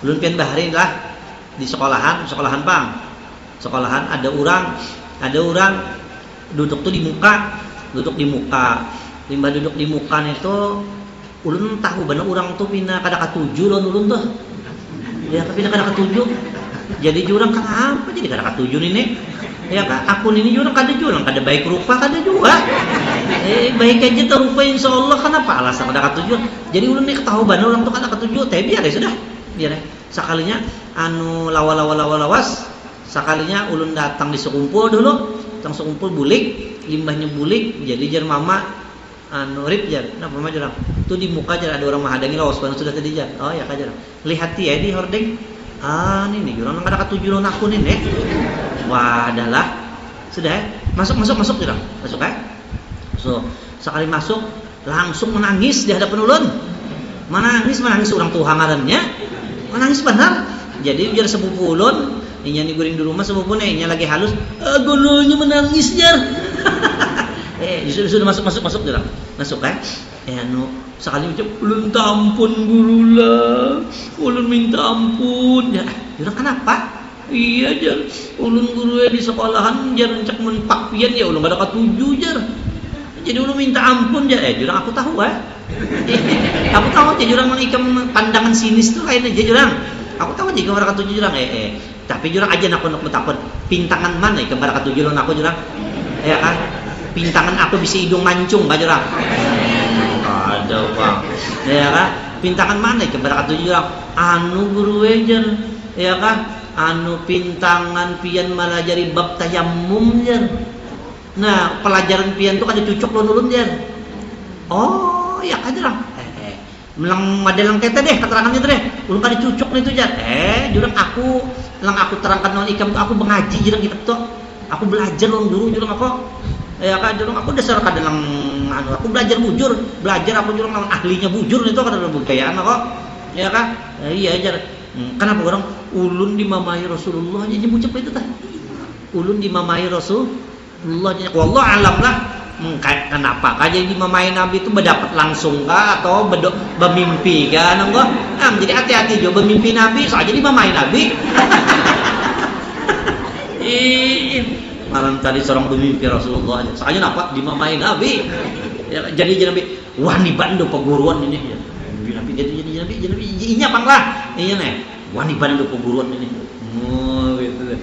ulun pian bahari lah di sekolahan Bang. Sekolahan ada orang duduk di muka. Limbah duduk di muka itu ulun tahu benar orang tuh pindah kada katuju loh ulun tuh. Ya pindah kada katuju. Jadi jurang kenapa jadi kada katuju nih? Ya kan akun ini jurang kada baik rupa kada juga. Baik aja tuh rupa insyaallah kenapa alasan kada katuju. Jadi ulun nih ketahu benar orang tuh kada katuju, tapi biar ya sudah. Biar sekalinya anu lawas sekalinya ulun datang di sekumpul dulu, datang sekumpul bulik, limbahnya bulik, jadi jar mama anu rip jar, napa mama jar, tuh di muka jar ada orang mahadangi lawas banget sudah tadi jar, oh ya kajar, lihat ya di hordeng, ini nih, orang nggak ada ketujuh lon aku nih, wah adalah, sudah, masuk jar, masuk so sekali masuk langsung menangis di hadapan ulun, menangis orang tua ngarannya, menangis benar, jadi jar sepupu ulun. Inya nih guring di rumah sebupune inya lagi halus, golonya menangis jar. Sudah masuk jar. Masuk kan? Anu sekali ucap ulun tampun gurulah. Ulun minta ampun. Ya, jurang kenapa? Iya jar. Ulun guru di sekolahan jar cek mun pakpian ya ulun kada katuju jar. Jadi ulun minta ampun jar. Jurang aku tahu aku tahu aja jurang mengikam pandangan sinis tuh kayaknya jurang. Aku tahu jika kada katuju jurang tapi jurang aja nak takut pintangan mana ikan pada katuju lon aku jurang ya kan pintangan aku bisa hidung mancung gak jurang ada bang ya kan pintangan mana ikan pada katuju jurang anu guru ejar ya kan anu pintangan pian malajari bab tayammum jar nah pelajaran pian tuh ada cucuk lon ulun jar oh ya kan jurang melang madalang kete deh keterangannya deh ulun kada cucuk nih tuh jar jurang aku terangkan non ikam aku mengaji jurang kitab tuh aku belajar lon guru jurang aku ya kan jurang aku dasar kadalang anu aku belajar aku jurang lawan ahlinya bujur itu kada budayaan aku ya kan iya jar kenapa orang ulun dimamai Rasulullah nya nyebut itu tah ulun dimamai Rasulullah nya wallah alam lah kenapa aja dimamai Nabi itu mendapat langsung kah atau bermimpi kan enggak jadi hati-hati juga bermimpi Nabi saja dimamai Nabi malam tadi seorang bermimpi Rasulullah soalnya nampak dimamai Nabi ya, jadi Nabi wah nih bandu peguruan ini ya Nabi jadi Nabi inya panglah iya nih wah nih bandu peguruan ini oh gitu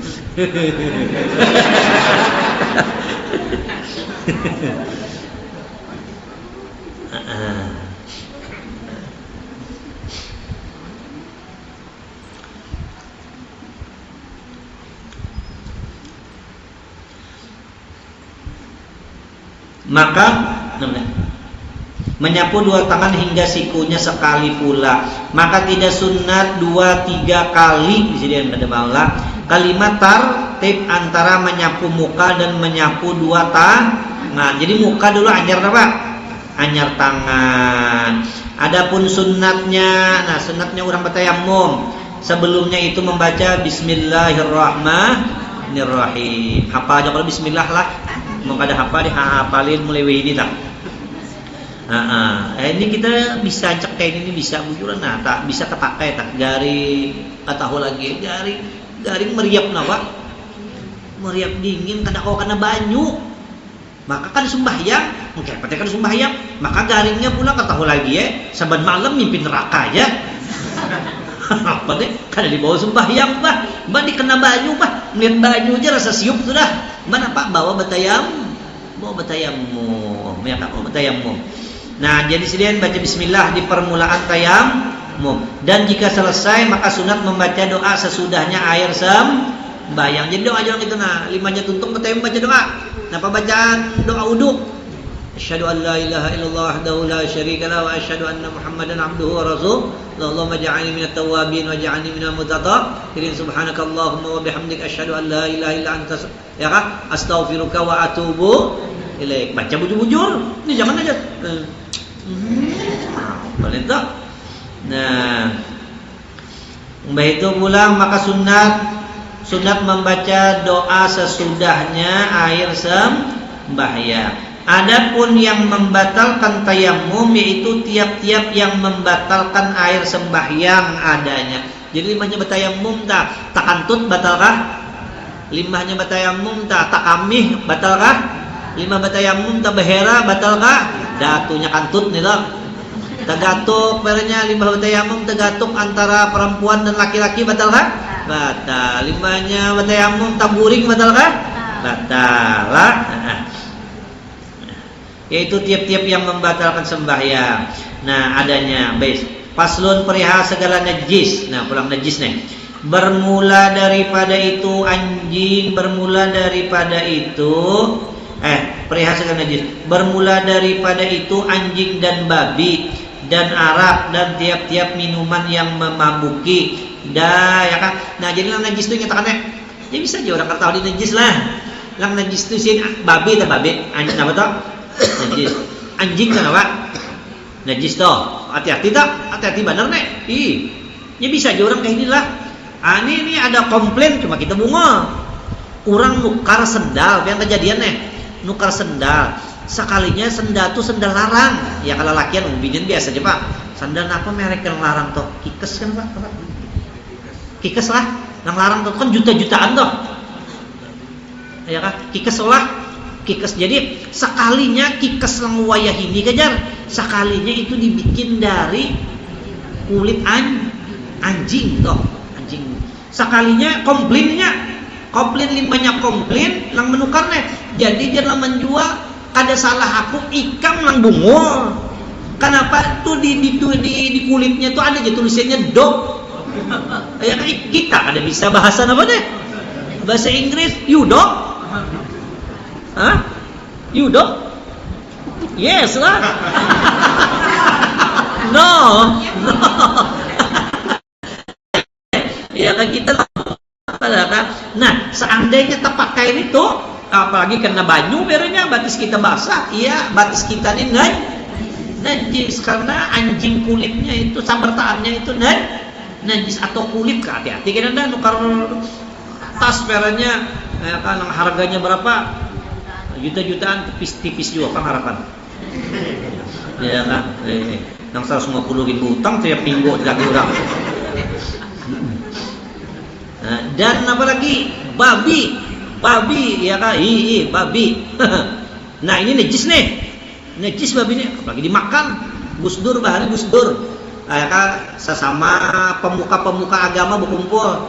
maka menyapu 2 tangan hingga sikunya sekali pula maka tidak sunat 2-3 kali di sini yang ada malah kalimat tartib antara menyapu muka dan menyapu 2 tangan jadi muka dulu anyar apa? Anyar tangan adapun sunnatnya sunnatnya orang bertayammum sebelumnya itu membaca Bismillahirrahmanirrahim hafal aja kalau Bismillah lah mau kada hafal dihafalin mulai wihidi tak ini kita bisa cek kayak ini bisa bujuran tak bisa terpakai tak garing tahu lagi garing meriap meriap dingin kada kau kena banyu maka kan sembahyang mungkin kan sembahyang maka garingnya pula ketahu lagi saban malam mimpi neraka ya Apa deh? Kada dibawa sembahyang bah, dikena baju bah, melihat baju aja rasa siup sudah. Mana pak bawa batayamum, ya kan, bawa batayamum. Nah jadi sedian baca Bismillah di permulaan tayamum, dan jika selesai maka sunat membaca doa sesudahnya air sembahyang. Jadi doa itu nah 5 tuntung batayamum baca doa. Napa bacaan doa wudhu? Asyhadu an la ilaha illallah wahdahu la syarika lahu wa asyhadu anna Muhammadan abduhu wa rasuluh. Allahumma ja'alni minat tawwabin wa ja'alni minal mutatahhirin. Subhanakallahumma wa bihamdika asyhadu an la ilaha illa anta astaghfiruka wa atubu ilaik. Baca bujur-bujur. Ini zaman aja. Boleh tak? Nah, itu pulang maka sunat membaca doa sesudahnya air sembahyang. Adapun yang membatalkan tayamum yaitu tiap-tiap yang membatalkan air sembahyang adanya. Jadi limbahnya bertayamum tak kantut batalkah? Limbahnya bertayamum tak kamih batalkah? Limbah bertayamum tak behera batalkah? Datunya kantut nih tak. Tegatuk pernya limbah bertayamum tegatuk antara perempuan dan laki-laki batalkah? Batal. Limbahnya bertayamum taburing batalkah? Batal lah. Yaitu tiap-tiap yang membatalkan sembahyang. Nah adanya paslon perihal segala najis. Nah pulang najis nih. Bermula daripada itu anjing, bermula daripada itu perihal segala najis. Bermula daripada itu anjing dan babi dan arak dan tiap-tiap minuman yang memabuki. Ya kan. Nah jadi lang najis itu nyatakannya. Ya bisa aja orang tahu di najis lah. Lang najis itu sih babi atau babi. Anjing apa toh? Najis. Anjing kan apa? Najis toh. Hati-hati tak? Hati-hati bener nek. Ya bisa aja orang kayak inilah. Ini ada komplain cuma kita bunga. Orang nukar sendal, yang kejadian nih. Nukar sendal. Sekalinya sendal tuh sendal larang. Ya kalau lakian umbinya biasa aja pak. Sandal apa merek yang larang toh? Kikes kan pak? Kikes lah. Yang larang toh kan juta-jutaan toh. Ya kan? Kikes lah. Kikes. Jadi sekalinya kikes lang wayah ini kejar, sekalinya itu dibikin dari kulit anjing toh, anjing. Sekalinya komplain limbahnya komplain lang menukarnya. Jadi dia lang menjual ada salah aku ikam lang bungul. Kenapa tuh di kulitnya tuh ada aja tulisannya dog. Ya kita ada bisa bahasa apa deh? Bahasa Inggris, you dog. Hah? You dog? Yes lah. No. Ya kan kita kan. Nah, seandainya kita pakai itu, apalagi kena baju berenya, batis kita basah, iya, batis kita ini najis karena anjing kulitnya itu sabartaannya itu najis atau kulit. Hati-hati kan anda nukar tas berenya, ya kan harganya berapa? Juta-jutaan tipis juga kan harapan. Ya kan, yang 150.000 utang tiap minggu lagi orang. Dan apalagi babi, ya kan, babi. Nah ini najis babi ini, apalagi dimakan. Gusdur bahari gusdur. Ya kan, sesama pemuka agama berkumpul.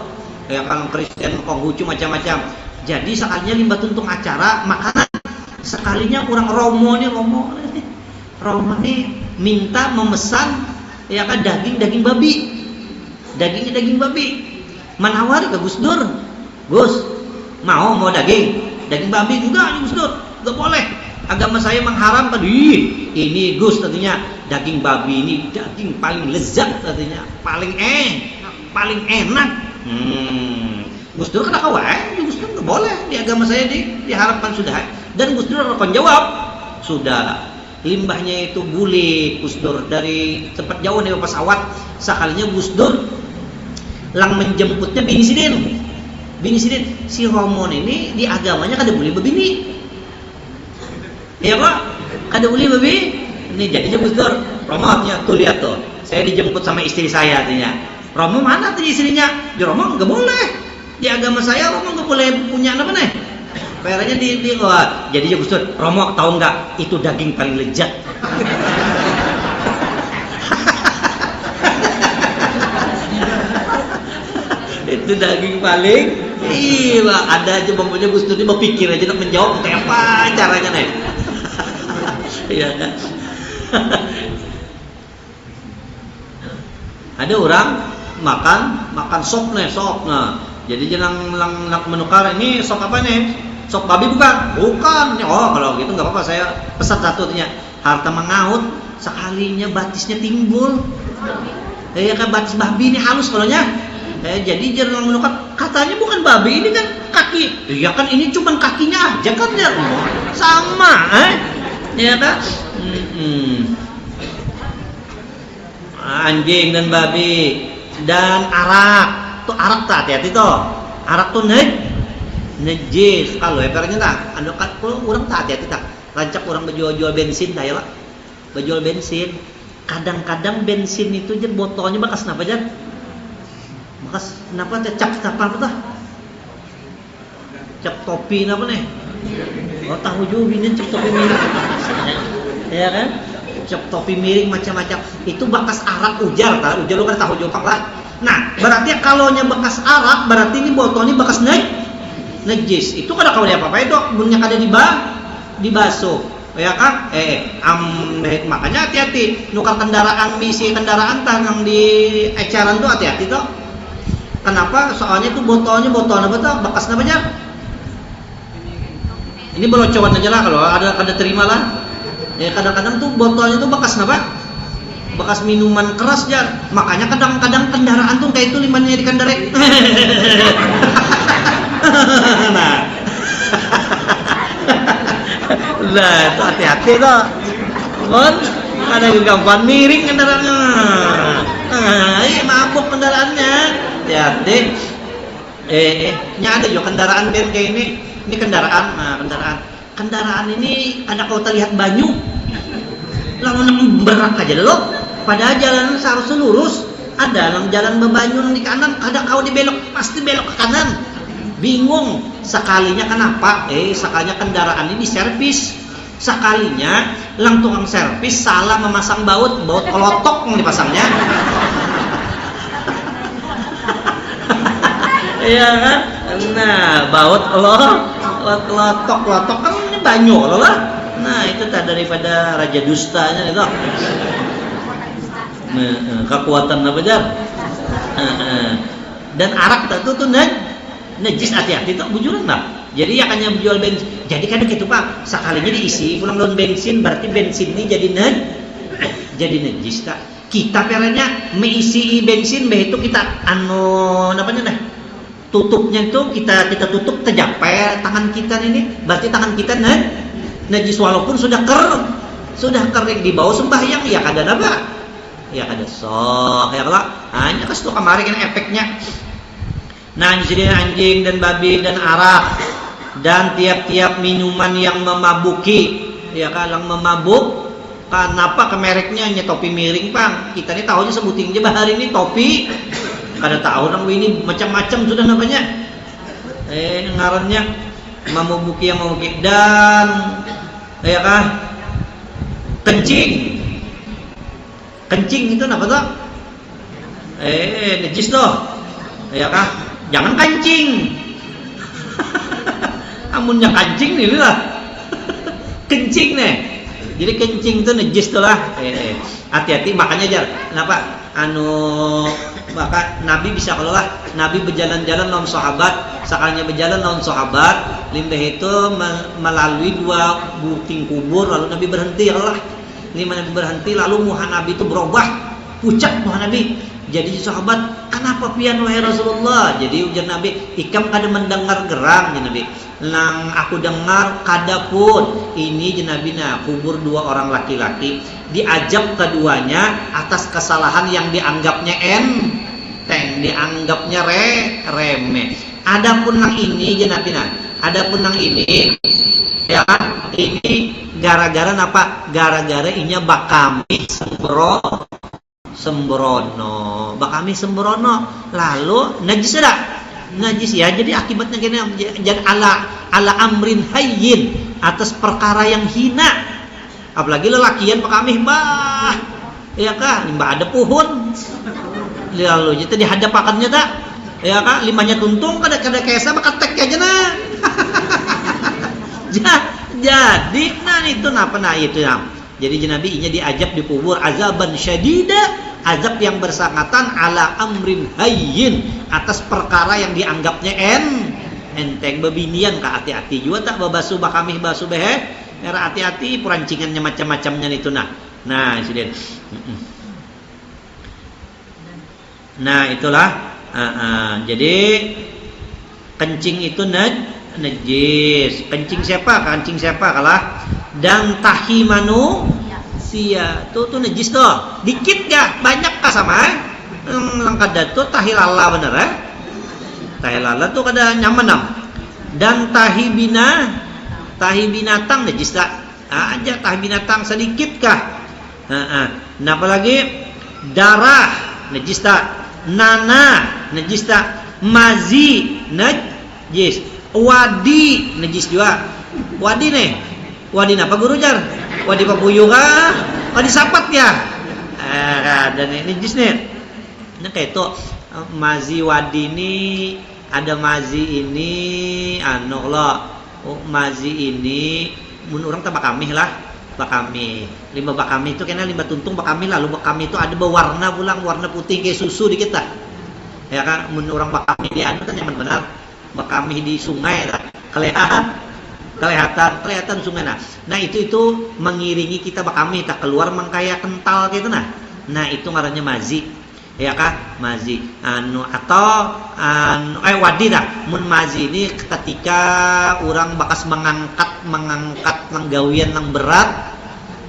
Ya kan Kristen, Konghucu macam-macam. Jadi sekalinya limbah tuntung acara makanan. Sekalinya orang Romo nih minta memesan ya kan daging babi. Daging babi. Menawari ke Gus Dur. Gus, mau daging babi enggak Gus Dur. Enggak boleh. Agama saya mengharamkan. Ini Gus katanya daging babi ini daging paling lezat katanya, paling enak. Gus Dur kena kawan, Gus Dur enggak boleh di agama saya diharapkan sudah. Dan Gus Dur akan jawab, sudah limbahnya itu bule Gus Dur dari tempat jauh dari pesawat. Sekalinya Gus Dur lang menjemputnya bini sidin. Si Romon ini di agamanya kada boleh begini. Ya Pak, kada boleh begini. Ini jadinya Gus Dur, Romonnya tuh lihat tuh. Saya dijemput sama istri saya artinya. Romo mana tuh istrinya? Di Romo enggak boleh. Di agama saya Romo enggak boleh punya apa nih? Peranya di jadi Gus Dur, Romo tahu nggak itu daging paling lezat. itu daging paling iya ada aja bambunya Gus Dur berpikir aja untuk menjawab kayak apa caranya nih. Iya kan? Ada orang makan sop nih, sop. Nah, jadi jangan menukar ini sop apa nih? Sop babi bukan? Bukan. Oh, kalau gitu nggak apa-apa, saya pesan satunya. Harta mengaut, sekalinya batisnya timbul. Kan batis babi ini halus kalaunya. Jadi jangan menukar. Katanya bukan babi, ini kan kaki. Iya kan ini cuma kakinya aja kan ya. Sama, ya kan? Anjing dan babi dan arak. Tuh arak tuh hati-hati tuh. Arak tuh najis. Kalau epernya tak, anu kan orang tak hati-hati tak. Rancak orang berjual bensin dah ya lah. Berjual bensin. Kadang-kadang bensin itu je botolnya bekas kenapa aja? Bekas kenapa teh cap apa tah? Cap topi apa nih? Oh tahu juga ini cap topi miring. Ya kan? Cap topi miring macam-macam. Itu bekas arak ujar kan? Ujar lu kan tahu juga lah. Nah, berarti kalau nya bekas arak, berarti ini botolnya bekas najis. Itu kada kau dia apa itu bunyinya kada dibasuh. Ya kan? Makanya hati-hati. Nukar kendaraan, misi kendaraan yang di eceran tuh hati-hati tuh. Kenapa? Soalnya tuh botol apa tuh? Bekas apa aja? Ini belocoan aja lah kalau ada terima lah. Kadang-kadang tuh botolnya tuh bekas apa? Bekas minuman keras ya. Makanya kadang-kadang kendaraan tuh kayak itu limannya di kendaraan. Nah, itu hati-hati tuh. Kan ada gampang miring kendaraannya. Mabuk kendaraannya. Hati-hati. Ada juga kendaraan kayak ini. Ini kendaraan. Nah, kendaraan ini ada kau terlihat banyu. Lalu nang berak aja dulu. Padahal jalan seharusnya lurus. Ada nang jalan bebanyu nang di kanan, ada kau dibelok, pasti belok ke kanan. Bingung. Sekalinya kenapa? Sekalinya kendaraan ini diservis. Sekalinya lang tukang servis salah memasang baut kelotok yang dipasangnya. Iya kan? Nah, baut kelotok kan ini banyu loh lah. Nah, itu tak daripada raja dustanya itu. Kekuatan apa aja? Dan arak itu najis, hati-hati tuh bujuran lah. Jadi ya hanya menjual bensin. Jadi kadang gitu Pak, sekalinya diisi pulang daun bensin, berarti bensin ini jadi najis tak. Kita peranya mengisi bensin, itu kita namanya tutupnya itu kita tutup terjapel tangan kita ini, berarti tangan kita najis walaupun sudah kering di bawah sembahyang ya kada apa? Ya kada sok ya kalau hanya kas tuh kemarin kan efeknya. Nah, jadi anjing dan babi dan arak dan tiap-tiap minuman yang memabuki, ya kan, yang memabuk. Kenapa ke mereknya hanya topi miring, Bang? Kita ini tahunya sebutin aja bahari ini topi. Kada tahu orang ini macam-macam sudah namanya. Ngarannya memabuki yang memabuki dan ya kan? Kencing. Kencing itu apa tuh? Najis tuh. Ya kan? Jangan kancing. Amunnya kancing nih lah. Kencing nih. Jadi kencing itu najis tuh lah. Hati-hati makanya aja. Kenapa? Maka Nabi bisa kalau lah Nabi berjalan-jalan lawan sahabat, sekalinya berjalan lawan sahabat, limbah itu melalui 2 buting kubur, lalu Nabi berhenti Allah. Ini Nabi berhenti lalu muha Nabi itu berubah, pucat muha Nabi. Jadi sahabat, kenapa pian wahai Rasulullah? Jadi ujar Nabi, ikam kada mendengar geram ya Nabi. Nang aku dengar kada pun. Ini Nabi kubur 2 orang laki-laki, diajak keduanya atas kesalahan yang dianggapnya enteng, dianggapnya remeh. Adapun nang ini ya Nabi adapun nang ini ya ini gara-gara apa? Gara-gara inya bakami sembrono, bakami sembrono, lalu najis ada, najis ya. Jadi akibatnya gini, jadi ala amrin hayyin, atas perkara yang hina. Apalagi lelakian bakami ya kan, mbak ada pohon, lalu jadi dihadapakannya tak, Ya kan, limanya tuntung kada kesa bakatek aja nah. Jadi nah itu napa nah itu nah. Jadi Nabi nya diajab di kubur azaban syadida, azab yang bersangatan ala amrin hayyin, atas perkara yang dianggapnya enteng. Bebinian ka hati-hati juga tak babasu bakamih basu behe. Era hati-hati perancingannya macam-macamnya itu nah. Nah, insiden. Nah, itulah jadi kencing itu najis. Kencing siapa? Kencing siapa kalah? Dan tahi manusia tuh najis tuh. Dikit gak? Banyak kah sama? Langkada tuh tahi lala bener tahi lala tuh kada nyaman nam. Dan tahi binatang najis tak? Aja tahi binatang sedikit kah? Nah apalagi darah najis tak? Nana najis tak? Mazi najis. Wadi najis juga. Wadi nih. Wadi apa guru jar? Wadi papuyu kah? Wadi sapat ya? Dan ini najis nih. Nah kayak itu mazi wadi ini ada mazi ini mazi ini mun orang tak bakami lah. Bakami. Limba bakami itu kena limba tuntung bakami lah. Lalu bakami itu ada berwarna pulang warna putih kayak susu di kita. Ya kan mun orang bakami di anu kan nyaman benar. Bakami di sungai lah. Kelihatan sungai nah itu mengiringi kita bakami tak keluar mengkaya kental gitu nah itu ngarannya mazi ya kah mazi atau wadi dah mun mazi ini ketika orang bakas mengangkat menggawian yang berat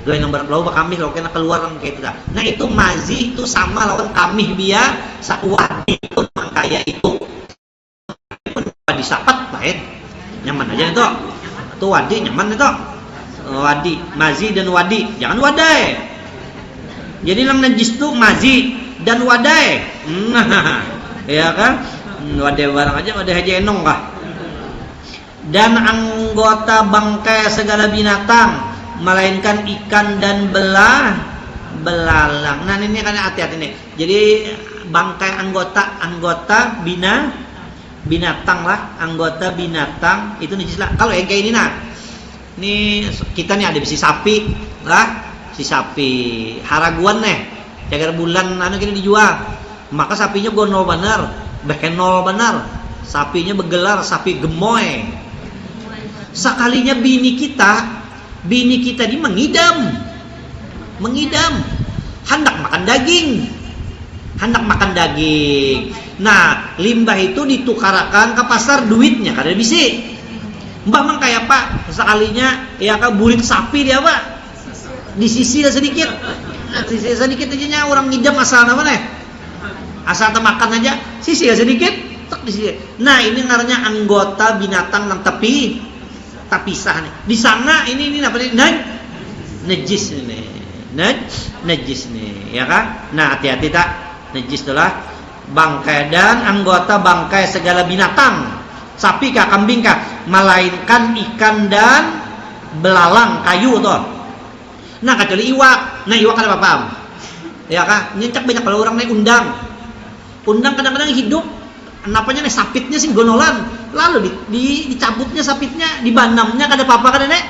lalu bakami kalau kena keluar kayak itu dah nah itu mazi itu sama lawan kami biar wadi itu mengkaya itu disapat baik nyaman aja itu wadi nyaman itu wadi mazi dan wadi jangan wadai jadi yang najis itu mazi dan wadai ya kan wadai barang aja enong kah dan anggota bangkai segala binatang melainkan ikan dan belalang nah ini kan hati-hati nih jadi bangkai anggota binatang lah, anggota binatang itu najis lah. Kalau yang kayak ini nah, ini kita nih ada si sapi lah, si sapi haraguan nih, jaga bulan gini dijual, maka sapinya gonol benar, bekenol benar, sapinya begelar, sapi gemoy. Sekalinya bini kita ini mengidam, hendak makan daging. Nah, limbah itu ditukarakan ke pasar duitnya kada bisi. Mbak mang kayak Pak, sekalinya ya kan burit sapi dia Pak. Disisir sedikit. Sisir sedikit aja orang ngidam asal apa nih? Asal makan aja, sisir sedikit, tek disisir. Nah, ini ngarannya anggota binatang nang tapi pisah nih. Di sana ini apa nih? Najis ini. Najis nih, ya kan? Nah, hati-hati tak najis itulah bangkai dan anggota bangkai segala binatang, sapi kah, kambing kah, melainkan ikan dan belalang kayu tuh. Nah kecuali iwak, nah iwak ada apa? Ya kah, nyencak banyak kalau orang naik undang kadang-kadang hidup, napanya nih sapitnya sih gonolan, lalu dicabutnya sapitnya, dibanamnya kada apa-apa kada nek,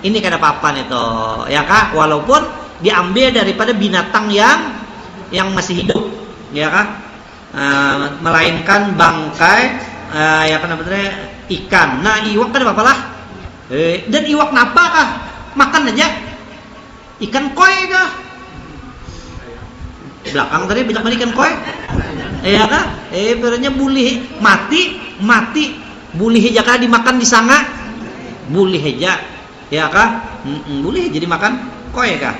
ini kada apa-apa nih tuh, ya kah, walaupun diambil daripada binatang yang masih hidup, ya kah. Melainkan bangkai ya kan namanya ikan. Nah iwak kan apa lah dan iwak napa kah makan aja ikan koi kah belakang tadi banyak banget ikan koi ya kah berarti mati bulih aja kah dimakan di sana bulih aja ya kah bulih jadi makan koi kah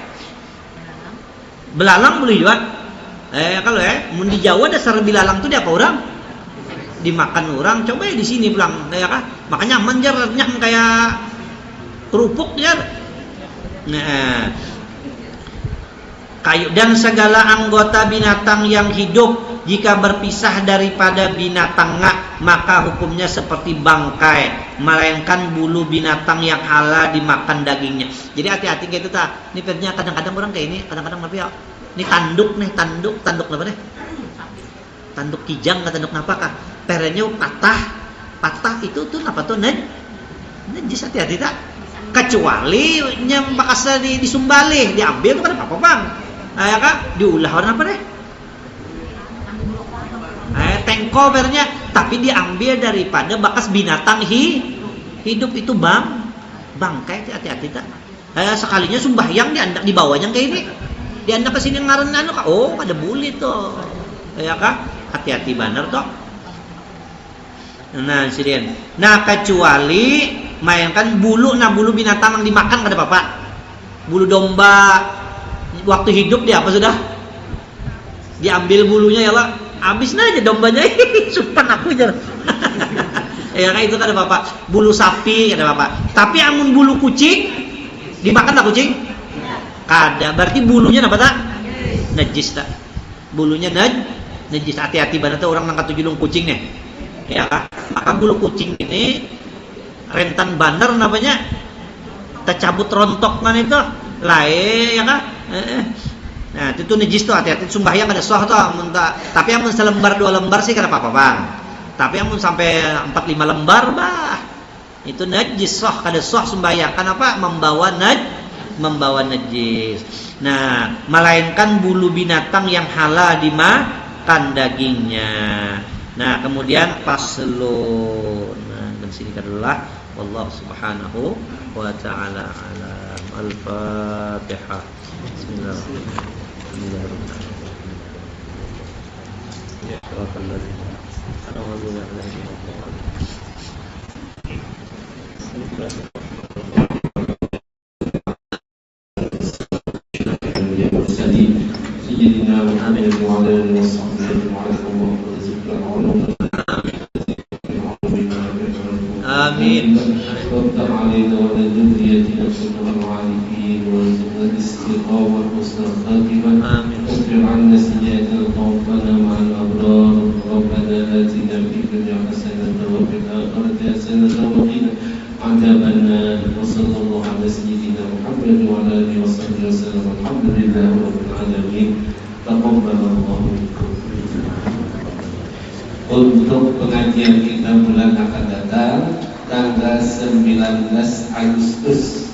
belalang boleh juga kalau mun di Jawa dasar bilalang tuh dia apa orang dimakan orang coba di sini pulang ya kan makanya manjarnya kayak kerupuk ya nah kayu dan segala anggota binatang yang hidup jika berpisah daripada binatang maka hukumnya seperti bangkai melainkan bulu binatang yang halal dimakan dagingnya jadi hati-hati gitu tak ini pernya kadang-kadang orang kayak ini kadang-kadang tapi ini tanduk apa nih? Tanduk kijang atau tanduk apa kah? perenya patah itu tuh apa tuh najis, hati-hati tak. Kecuali yang bekas disumbalih, diambil bukan apa-apa bang. Ya kan, diulah orang apa deh? Tengko pernya, tapi diambil daripada bekas binatang hidup itu bang. Bangkai, hati-hati tak. Sekalinya sembahyang diandak di bawahnya kayak ini. Diandak ke sini ngaran oh ada buli tuh. Ya kan? Hati-hati bener toh. Nah, sirian. Nah, kecuali mainkan bulu binatang yang dimakan kada apa-apa. Bulu domba waktu hidup dia apa sudah? Diambil bulunya ya lah. Habis aja dombanya. Supan aku jar. Ya kan itu kada apa-apa. Bulu sapi kada apa-apa. Tapi amun bulu kucing dimakan tak kucing? Kada. Berarti bulunya apa tak? Najis tak. Bulunya najis. Hati-hati banget orang nangkat julung kucing nih. Ya kan? Maka bulu kucing ini rentan bandar namanya, tercabut rontok kan itu ya kan? Nah itu najis tuh, hati-hati sembahyang ada soh tuh, tapi amun selembar 2 lembar sih kada apa-apa bang, tapi amun sampai 4-5 lembar bah itu najis, soh kada soh sembahyang. Kenapa? Membawa najis. Nah melainkan bulu binatang yang halal dimakan dagingnya. Nah kemudian paslun. Nah dan sini kadulah. Wallahu subhanahu wa ta'ala alam. Al-Fatihah. Amin. وافتح علينا وعلى ذريتنا كل العارفين وارزقنا الاستقامة وحسن الخاتمة. آمين. واغفر عنا سيئاتنا وتوفنا مع الأبرار. ربنا آتنا في الدنيا حسنة وفي الآخرة حسنة وقنا عذاب النار. وصلى الله على سيدنا محمد وعلى آله وصحبه وسلم. الحمد لله رب العالمين. تقبل الله منكم. Untuk pengajian kita bulan akan datang tanggal 19 Agustus.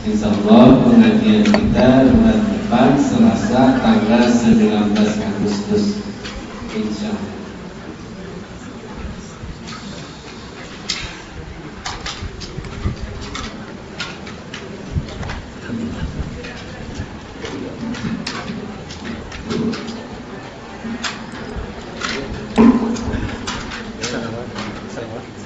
Insyaallah pengajian kita bulan depan Selasa tanggal 19 Agustus. Insyaallah. Assalamualaikum.